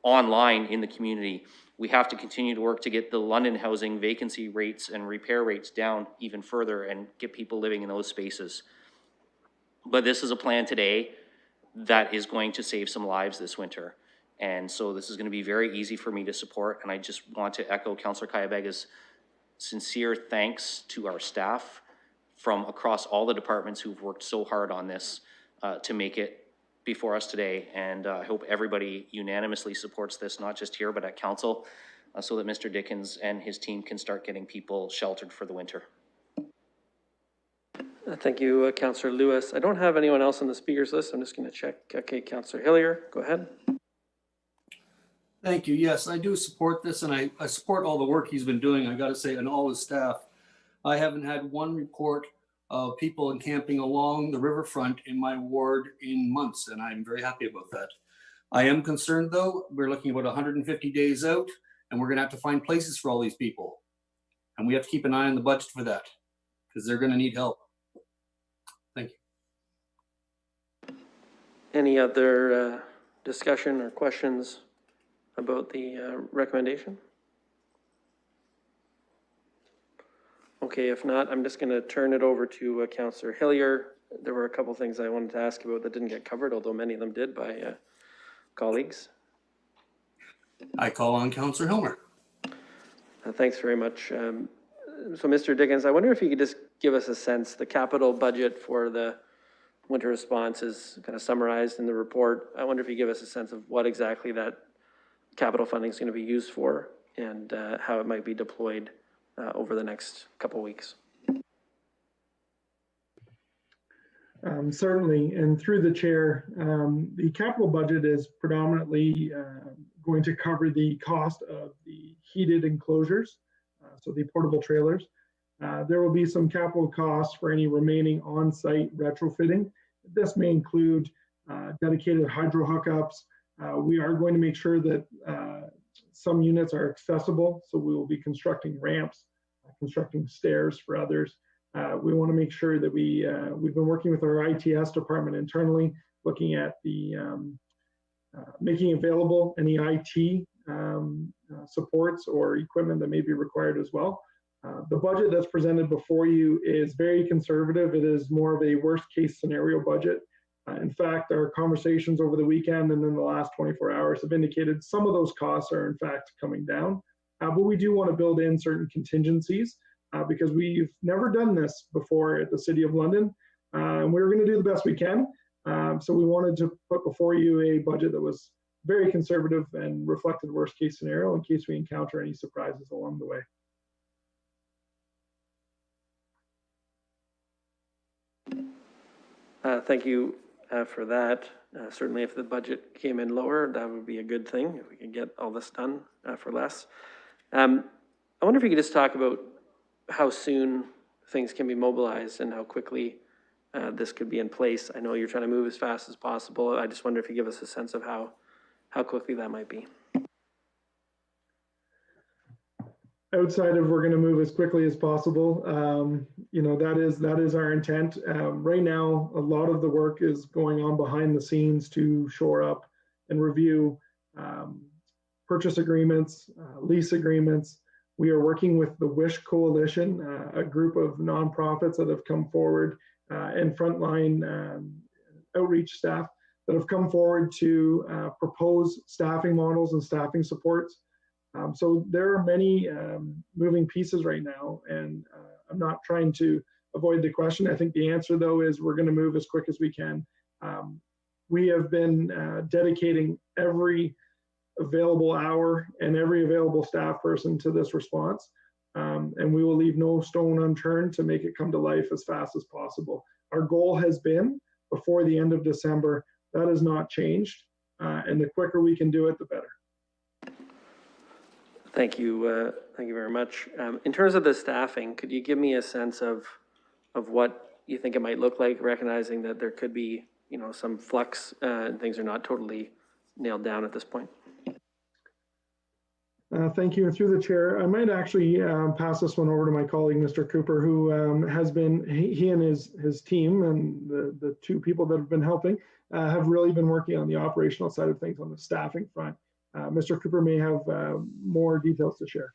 online in the community. We have to continue to work to get the London housing vacancy rates and repair rates down even further and get people living in those spaces. But this is a plan today that is going to save some lives this winter. And so this is going to be very easy for me to support. And I just want to echo Councillor Kayabega's sincere thanks to our staff from across all the departments who've worked so hard on this to make it before us today. And I hope everybody unanimously supports this, not just here, but at council, so that Mr. Dickens and his team can start getting people sheltered for the winter. Thank you, Councillor Lewis. I don't have anyone else on the speakers list. I'm just going to check. Okay, Councillor Hillier, go ahead. Thank you. Yes, I do support this, and I support all the work he's been doing, I got to say, and all his staff. I haven't had one report of people encamping along the riverfront in my ward in months, and I'm very happy about that. I am concerned, though. We're looking about 150 days out, and we're going to have to find places for all these people. And we have to keep an eye on the budget for that, because they're going to need help. Thank you. Any other discussion or questions about the recommendation? Okay, if not, I'm just going to turn it over to Councillor Hillier. There were a couple things I wanted to ask about that didn't get covered, although many of them did by colleagues. I call on Councillor Hilmer. Thanks very much. So Mr. Dickens, I wonder if you could just give us a sense, the capital budget for the winter response is kind of summarized in the report. I wonder if you give us a sense of what exactly that capital funding is going to be used for and how it might be deployed over the next couple of weeks. Certainly, and through the chair, the capital budget is predominantly going to cover the cost of the heated enclosures, so the portable trailers. There will be some capital costs for any remaining on-site retrofitting. This may include dedicated hydro hookups. We are going to make sure that some units are accessible, so we will be constructing ramps, constructing stairs for others. We want to make sure that we've been working with our ITS department internally, looking at the making available any IT supports or equipment that may be required as well. The budget that's presented before you is very conservative. It is more of a worst case scenario budget. In fact, our conversations over the weekend and then the last 24 hours have indicated some of those costs are in fact coming down. But we do want to build in certain contingencies because we've never done this before at the City of London. And we're going to do the best we can. So we wanted to put before you a budget that was very conservative and reflected the worst case scenario in case we encounter any surprises along the way. Thank you for that. Certainly if the budget came in lower, that would be a good thing if we could get all this done for less. I wonder if you could just talk about how soon things can be mobilized and how quickly this could be in place. I know you're trying to move as fast as possible. I just wonder if you give us a sense of how quickly that might be. Outside of we're going to move as quickly as possible, you know, that is our intent. Right now, a lot of the work is going on behind the scenes to shore up and review purchase agreements, lease agreements. We are working with the WISH Coalition, a group of nonprofits that have come forward and frontline outreach staff that have come forward to propose staffing models and staffing supports. So there are many moving pieces right now, and I'm not trying to avoid the question. I think the answer, though, is we're going to move as quick as we can. We have been dedicating every available hour and every available staff person to this response, and we will leave no stone unturned to make it come to life as fast as possible. Our goal has been before the end of December. That has not changed, and the quicker we can do it, the better. Thank you very much. In terms of the staffing, could you give me a sense of what you think it might look like, recognizing that there could be, you know, some flux and things are not totally nailed down at this point? Thank you. Through the chair, I might actually pass this one over to my colleague, Mr. Cooper, who has been, he and his team and the two people that have been helping have really been working on the operational side of things on the staffing front. Mr. Cooper may have more details to share.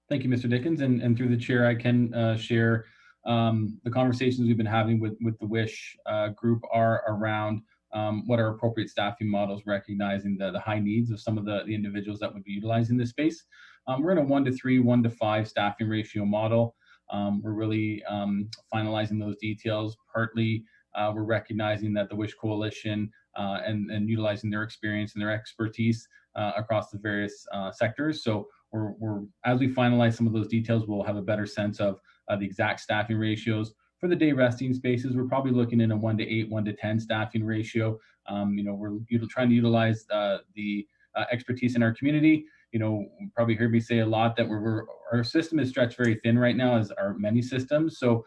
Thank you, Mr. Dickens. And through the chair, I can share the conversations we've been having with the WISH group are around what are appropriate staffing models, recognizing the high needs of some of the individuals that would be utilizing this space. We're in a 1-to-3, 1-to-5 staffing ratio model. We're really finalizing those details. Partly, we're recognizing that the WISH Coalition and utilizing their experience and their expertise across the various sectors. So we're as we finalize some of those details, we'll have a better sense of the exact staffing ratios. For the day resting spaces, we're probably looking in a 1-to-8, 1-to-10 staffing ratio. You know, we're trying to utilize the expertise in our community. You know, you probably heard me say a lot that our system is stretched very thin right now, as are many systems. So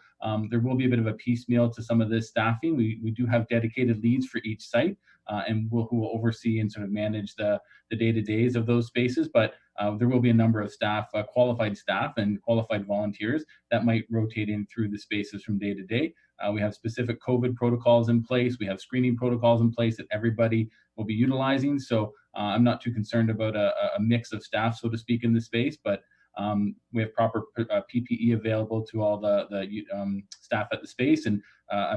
there will be a bit of a piecemeal to some of this staffing. We do have dedicated leads for each site, and who will oversee and sort of manage the day-to-days of those spaces. But there will be a number of staff, qualified staff and qualified volunteers that might rotate in through the spaces from day to day. We have specific COVID protocols in place. We have screening protocols in place that everybody will be utilizing. So I'm not too concerned about a mix of staff, so to speak, in the space, but we have proper PPE available to all the staff at the space, and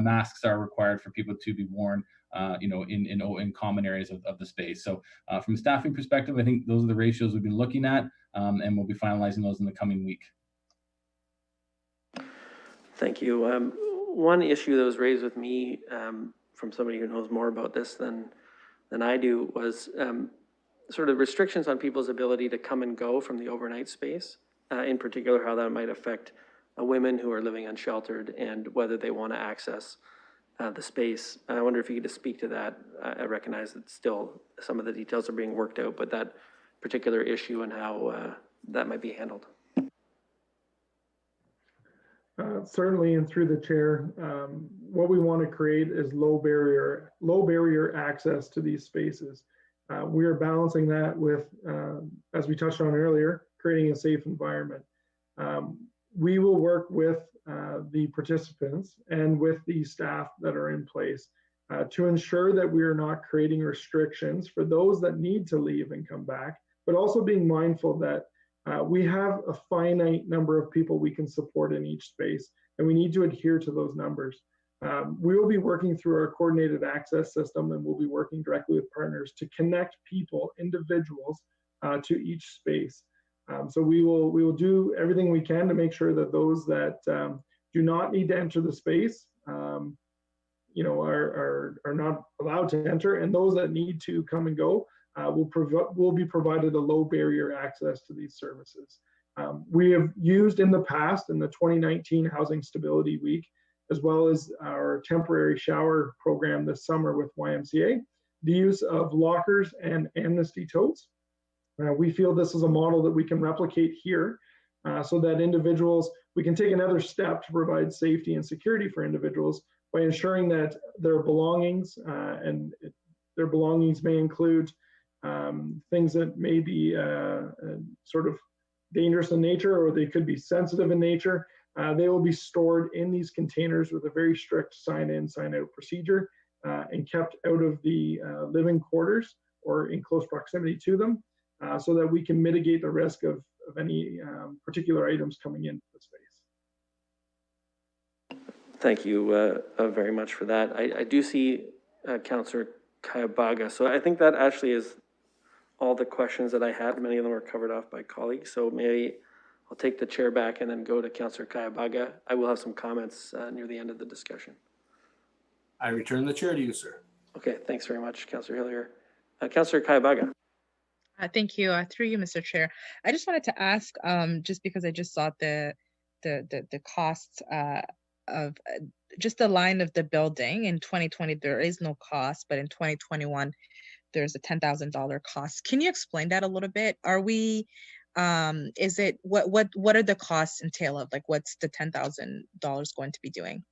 masks are required for people to be worn you know, in common areas of the space. So from a staffing perspective, I think those are the ratios we've been looking at, and we'll be finalizing those in the coming week. Thank you. One issue that was raised with me from somebody who knows more about this than I do was sort of restrictions on people's ability to come and go from the overnight space, in particular how that might affect women who are living unsheltered and whether they want to access the space. I wonder if you could just speak to that. I recognize that still some of the details are being worked out, but that particular issue and how that might be handled. Certainly, and through the chair, what we want to create is low barrier access to these spaces. We are balancing that with, as we touched on earlier, creating a safe environment. We will work with the participants and with the staff that are in place to ensure that we are not creating restrictions for those that need to leave and come back, but also being mindful that we have a finite number of people we can support in each space, and we need to adhere to those numbers. We will be working through our coordinated access system, and we'll be working directly with partners to connect people, individuals, to each space. So we will do everything we can to make sure that those that do not need to enter the space, you know, are not allowed to enter, and those that need to come and go will be provided a low barrier access to these services. We have used in the past, in the 2019 Housing Stability Week, as well as our temporary shower program this summer with YMCA, the use of lockers and amnesty totes. We feel this is a model that we can replicate here so that individuals, we can take another step to provide safety and security for individuals by ensuring that their belongings, and their belongings may include things that may be sort of dangerous in nature, or they could be sensitive in nature. They will be stored in these containers with a very strict sign-in, sign-out procedure and kept out of the living quarters or in close proximity to them so that we can mitigate the risk of any particular items coming into the space. Thank you very much for that. I do see Councillor Kayabaga. So I think that actually is all the questions that I had. Many of them were covered off by colleagues. So maybe I'll take the chair back and then go to Councillor Kayabaga. I will have some comments near the end of the discussion. I return the chair to you, sir. Okay, thanks very much, Councillor Hillier. Councillor Kayabaga. Thank you. Through you, Mr. Chair. I just wanted to ask, just because I just saw the costs of just the line of the building in 2020, there is no cost, but in 2021, there's a $10,000 cost. Can you explain that a little bit? Are we, is it, what are the costs entail of? Like, what's the $10,000 going to be doing?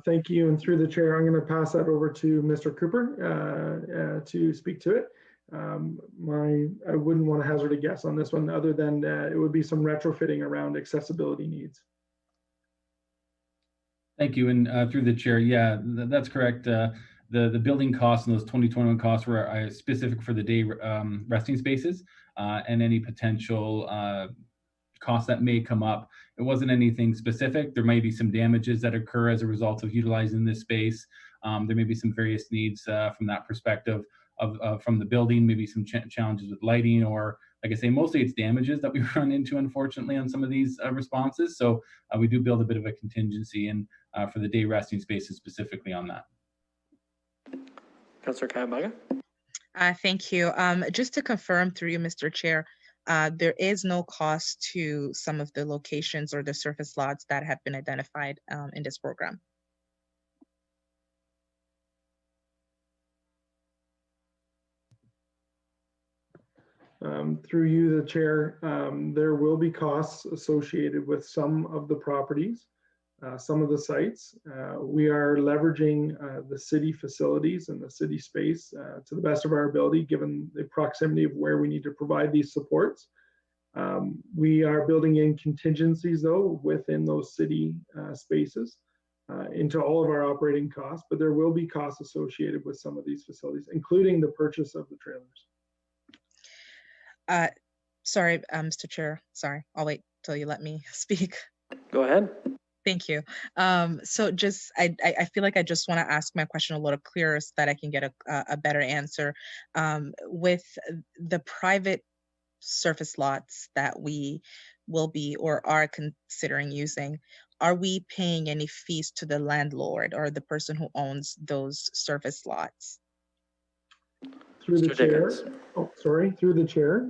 Thank you. And through the chair, I'm going to pass that over to Mr. Cooper to speak to it. I wouldn't want to hazard a guess on this one other than it would be some retrofitting around accessibility needs. Thank you. And through the chair, yeah, that's correct. The building costs and those 2021 costs were specific for the day resting spaces and any potential costs that may come up. It wasn't anything specific. There might be some damages that occur as a result of utilizing this space. There may be some various needs from that perspective from the building, maybe some challenges with lighting, or like I say, mostly it's damages that we run into, unfortunately, on some of these responses. So we do build a bit of a contingency in for the day resting spaces specifically on that. Councillor Kayabaga. Thank you. Just to confirm through you, Mr. Chair, there is no cost to some of the locations or the surface lots that have been identified in this program. Through you, the chair, there will be costs associated with some of the properties, some of the sites. We are leveraging the city facilities and the city space to the best of our ability, given the proximity of where we need to provide these supports. We are building in contingencies, though, within those city spaces into all of our operating costs, but there will be costs associated with some of these facilities, including the purchase of the trailers. Sorry, Mr. Chair, sorry, I'll wait till you let me speak. Go ahead. Thank you. So just, I feel like I just want to ask my question a little clearer so that I can get a better answer. With the private surface lots that we will be or are considering using, are we paying any fees to the landlord or the person who owns those surface lots? Through the chair, through the chair.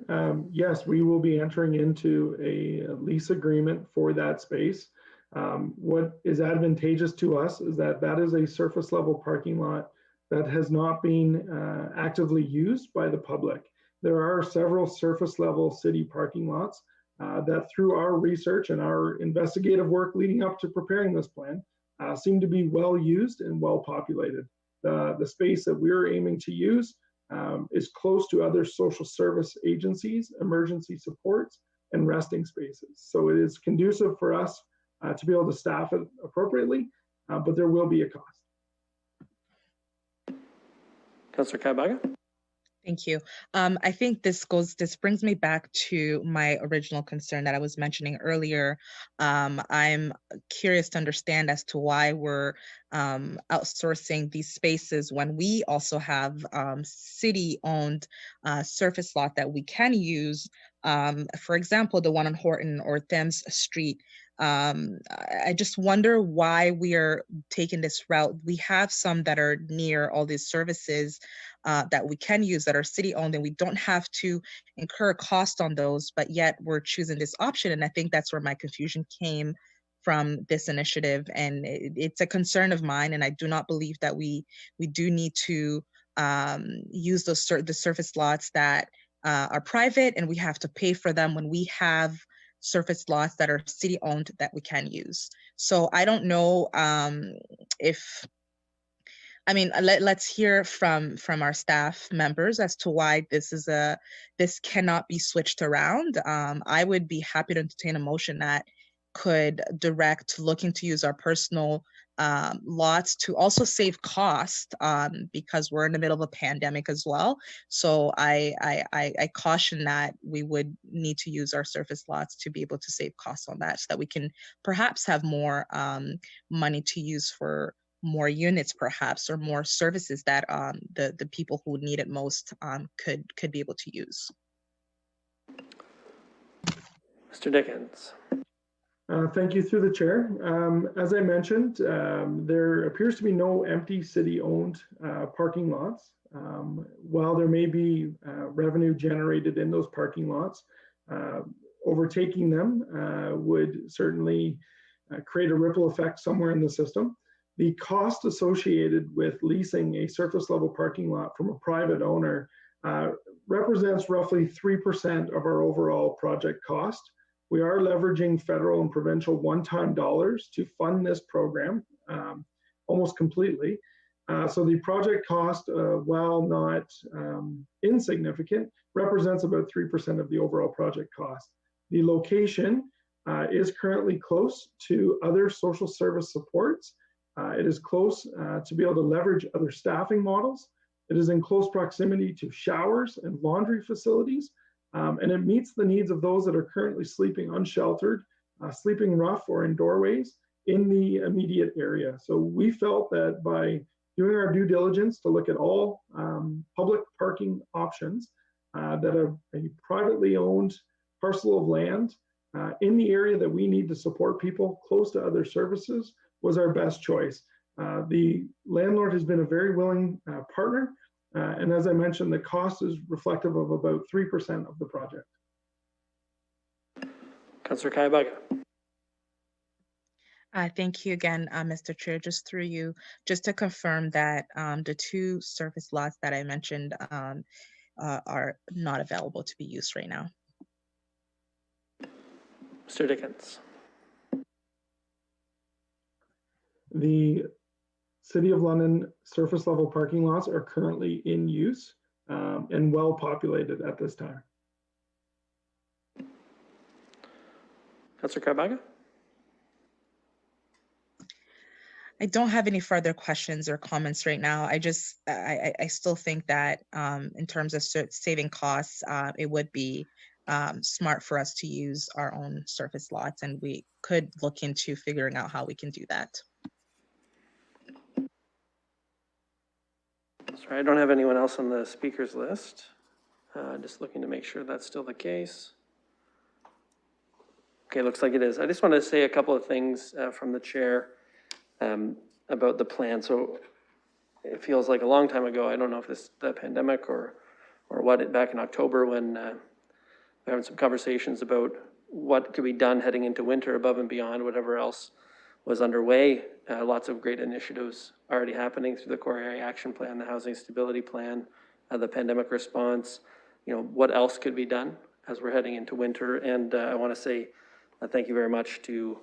Yes, we will be entering into a lease agreement for that space. What is advantageous to us is that that is a surface level parking lot that has not been actively used by the public. There are several surface level city parking lots that through our research and our investigative work leading up to preparing this plan seem to be well used and well populated. The space that we're aiming to use is close to other social service agencies, emergency supports, and resting spaces. So it is conducive for us to be able to staff it appropriately, but there will be a cost. Councillor Kayabaga. Thank you. I think this brings me back to my original concern that I was mentioning earlier. I'm curious to understand as to why we're outsourcing these spaces when we also have city-owned surface lot that we can use. For example, the one on Horton or Thames Street. I just wonder why we are taking this route. We have some that are near all these services that we can use that are city owned, and we don't have to incur cost on those, but yet we're choosing this option. And I think that's where my confusion came from this initiative. And it's a concern of mine. And I do not believe that we do need to use the surface lots that are private and we have to pay for them when we have surface lots that are city owned that we can use. So I don't know let's hear from our staff members as to why this cannot be switched around. I would be happy to entertain a motion that could direct looking to use our personal lots to also save cost because we're in the middle of a pandemic as well. So I caution that we would need to use our surface lots to be able to save costs on that, so that we can perhaps have more money to use for more units perhaps, or more services that the people who need it most could be able to use. Mr. Dickens. Thank you through the chair. As I mentioned, there appears to be no empty city-owned parking lots. While there may be revenue generated in those parking lots, overtaking them would certainly create a ripple effect somewhere in the system. The cost associated with leasing a surface level parking lot from a private owner represents roughly 3% of our overall project cost. We are leveraging federal and provincial one-time dollars to fund this program almost completely. So the project cost, while not insignificant, represents about 3% of the overall project cost. The location is currently close to other social service supports. It is close to be able to leverage other staffing models. It is in close proximity to showers and laundry facilities. And it meets the needs of those that are currently sleeping unsheltered, sleeping rough or in doorways in the immediate area. So we felt that by doing our due diligence to look at all public parking options, that a privately owned parcel of land in the area that we need to support people close to other services was our best choice. The landlord has been a very willing partner. And as I mentioned, the cost is reflective of about 3% of the project. Councillor Kayabega. Thank you again, Mr. Chair. Just through you, just to confirm that the two surface lots that I mentioned are not available to be used right now. Mr. Dickens. The City of London surface level parking lots are currently in use and well populated at this time. Councillor Kayabega. I don't have any further questions or comments right now. I still think that in terms of saving costs, it would be smart for us to use our own surface lots, and we could look into figuring out how we can do that. Sorry, I don't have anyone else on the speakers list. Just looking to make sure that's still the case. Okay, looks like it is. I just want to say a couple of things from the chair about the plan. So it feels like a long time ago. I don't know if this is the pandemic or what, back in October when we were having some conversations about what could be done heading into winter above and beyond whatever else was underway. Lots of great initiatives already happening through the Core Area Action Plan, the Housing Stability Plan, the pandemic response. You know, what else could be done as we're heading into winter? And I want to say thank you very much to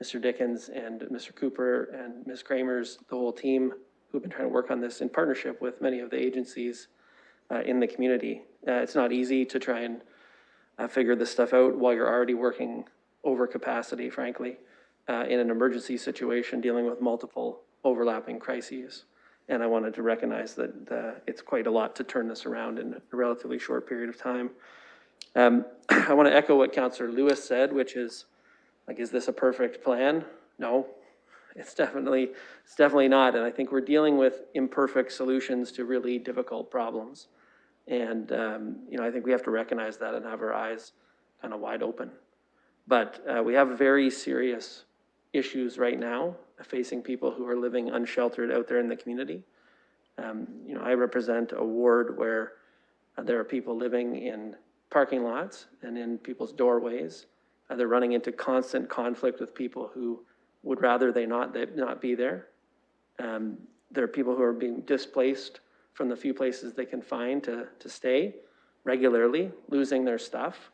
Mr. Dickens and Mr. Cooper and Ms. Kramers, the whole team who've been trying to work on this in partnership with many of the agencies in the community. It's not easy to try and figure this stuff out while you're already working over capacity, frankly, in an emergency situation dealing with multiple overlapping crises. And I wanted to recognize that it's quite a lot to turn this around in a relatively short period of time. I want to echo what Councillor Lewis said, which is, like, is this a perfect plan? No, it's definitely not. And I think we're dealing with imperfect solutions to really difficult problems. And, you know, I think we have to recognize that and have our eyes kind of wide open. But we have very serious issues right now facing people who are living unsheltered out there in the community. You know, I represent a ward where there are people living in parking lots and in people's doorways. They're running into constant conflict with people who would rather they not be there. There are people who are being displaced from the few places they can find to stay regularly, losing their stuff,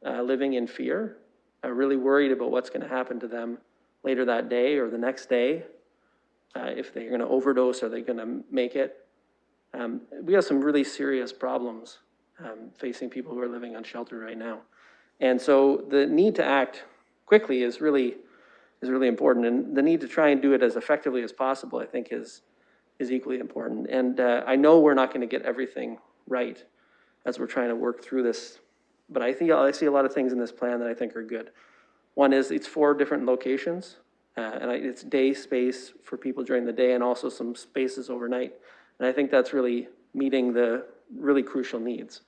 living in fear, really worried about what's going to happen to them later that day or the next day. If they're going to overdose, are they going to make it? We have some really serious problems facing people who are living unsheltered right now. And so the need to act quickly is really is really important. And the need to try and do it as effectively as possible, I think, is equally important. And I know we're not going to get everything right as we're trying to work through this, but I see a lot of things in this plan that I think are good. One is it's 4 different locations, and it's day space for people during the day and also some spaces overnight. And I think that's really meeting the really crucial needs.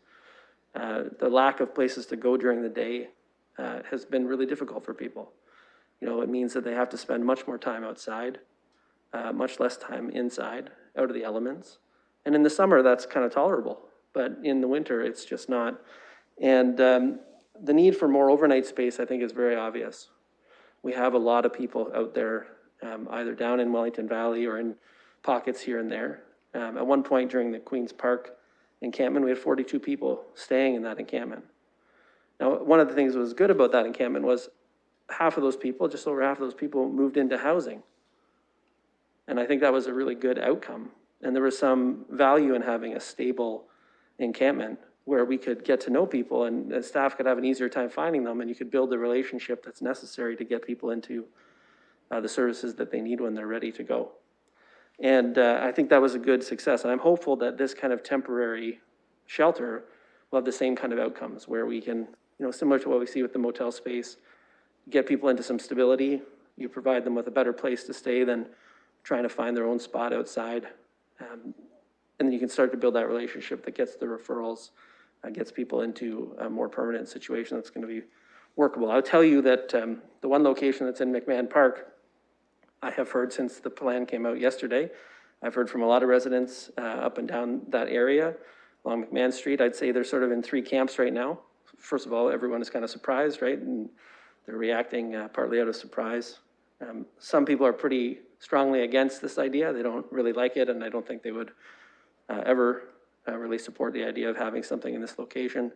The lack of places to go during the day has been really difficult for people. You know, it means that they have to spend much more time outside, much less time inside, out of the elements. And in the summer, that's kind of tolerable, but in the winter, it's just not. And the need for more overnight space, I think, is very obvious. We have a lot of people out there, either down in Wellington Valley or in pockets here and there. At one point during the Queen's Park encampment, we had 42 people staying in that encampment. Now, one of the things that was good about that encampment was half of those people, just over half of those people, moved into housing. And I think that was a really good outcome. And there was some value in having a stable encampment where we could get to know people and the staff could have an easier time finding them, and you could build the relationship that's necessary to get people into the services that they need when they're ready to go. And I think that was a good success. And I'm hopeful that this kind of temporary shelter will have the same kind of outcomes where we can, you know, similar to what we see with the motel space, get people into some stability. You provide them with a better place to stay than trying to find their own spot outside. And then you can start to build that relationship that gets the referrals, gets people into a more permanent situation that's going to be workable. I'll tell you that the one location that's in McMahon Park, I have heard since the plan came out yesterday, I've heard from a lot of residents up and down that area along McMahon Street. I'd say they're sort of in 3 camps right now. First of all, everyone is kind of surprised, right? And they're reacting partly out of surprise. Some people are pretty strongly against this idea. They don't really like it, and I don't think they would ever really support the idea of having something in this location.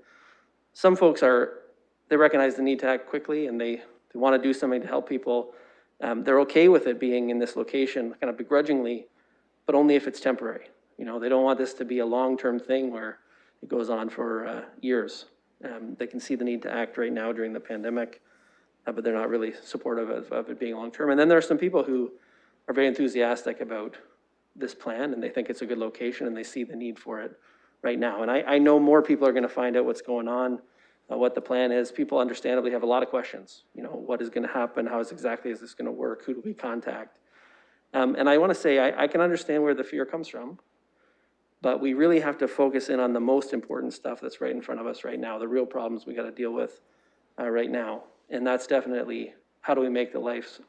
Some folks they recognize the need to act quickly, and they want to do something to help people. They're okay with it being in this location, kind of begrudgingly, but only if it's temporary. You know, they don't want this to be a long-term thing where it goes on for years. They can see the need to act right now during the pandemic, but they're not really supportive of it being long-term. And then there are some people who are very enthusiastic about this plan, and they think it's a good location, and they see the need for it right now. And I know more people are going to find out what's going on, what the plan is. People understandably have a lot of questions. You know, what is going to happen? How exactly is this going to work? Who do we contact? And I want to say I can understand where the fear comes from, but we really have to focus in on the most important stuff that's right in front of us right now, the real problems we got to deal with right now. And that's definitely, how do we make the lives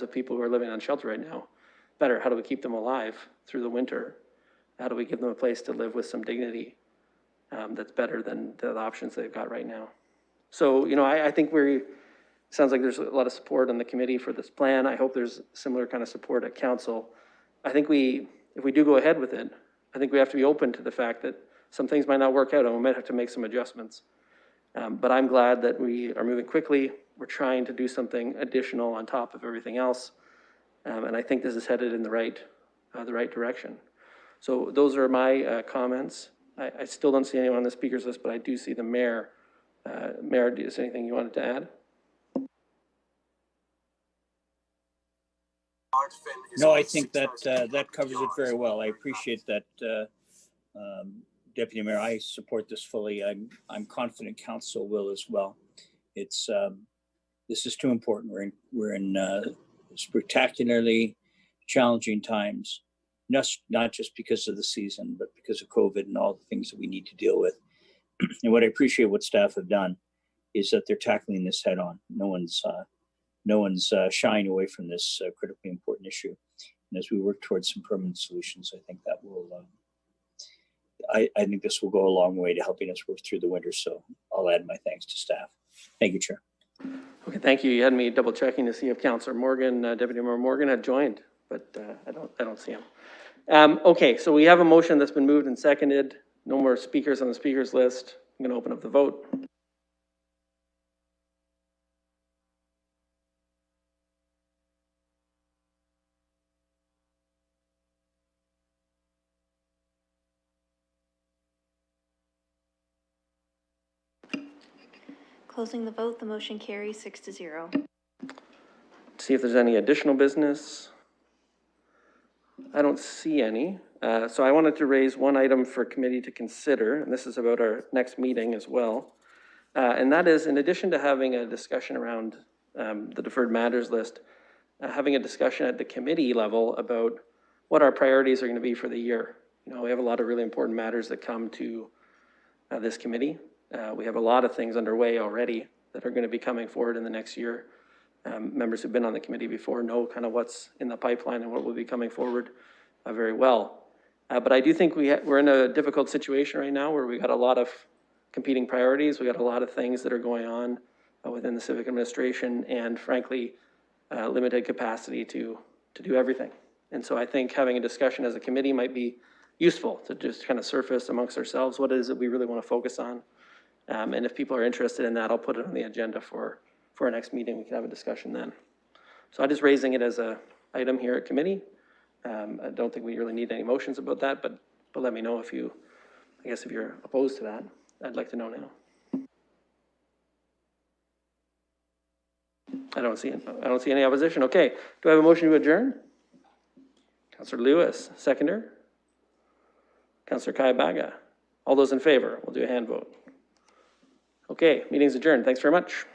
of people who are living on shelter right now better? How do we keep them alive through the winter? How do we give them a place to live with some dignity that's better than the options they've got right now? So, you know, I think sounds like there's a lot of support on the committee for this plan. I hope there's similar kind of support at council. I think if we do go ahead with it, I think we have to be open to the fact that some things might not work out and we might have to make some adjustments. But I'm glad that we are moving quickly. We're trying to do something additional on top of everything else. And I think this is headed in the right direction. So those are my comments. I still don't see anyone on the speakers list, but I do see the mayor. Mayor, is there anything you wanted to add? No, I think that that covers it very well. I appreciate that, Deputy Mayor. I support this fully. I'm confident council will as well. It's this is too important. We're in spectacularly challenging times, not just because of the season, but because of COVID and all the things that we need to deal with. And what I appreciate what staff have done is that they're tackling this head on. No one's shying away from this critically important issue. And as we work towards some permanent solutions, I think that will, I think this will go a long way to helping us work through the winter. So I'll add my thanks to staff. Thank you, Chair. Okay, thank you. You had me double checking to see if Councillor Morgan, Deputy Mayor Morgan had joined, but I don't see him. Okay, so we have a motion that's been moved and seconded. No more speakers on the speakers list. I'm going to open up the vote. Closing the vote, the motion carries 6-0. See if there's any additional business. I don't see any. So I wanted to raise one item for committee to consider, and this is about our next meeting as well. And that is, in addition to having a discussion around the deferred matters list, having a discussion at the committee level about what our priorities are going to be for the year. You know, we have a lot of really important matters that come to this committee. We have a lot of things underway already that are going to be coming forward in the next year. Members who've been on the committee before know kind of what's in the pipeline and what will be coming forward very well. But I do think we're in a difficult situation right now where we got a lot of competing priorities. We got a lot of things that are going on within the civic administration, and frankly, limited capacity to do everything. And so I think having a discussion as a committee might be useful to just kind of surface amongst ourselves what is it we really want to focus on. And if people are interested in that, I'll put it on the agenda for our next meeting. We can have a discussion then. So I'm just raising it as a item here at committee. I don't think we really need any motions about that, but let me know if you're opposed to that. I'd like to know now. I don't see any opposition. Okay, do I have a motion to adjourn? Councillor Lewis, seconder. Councillor Kaibaga. All those in favor, we'll do a hand vote. Okay, meeting's adjourned. Thanks very much.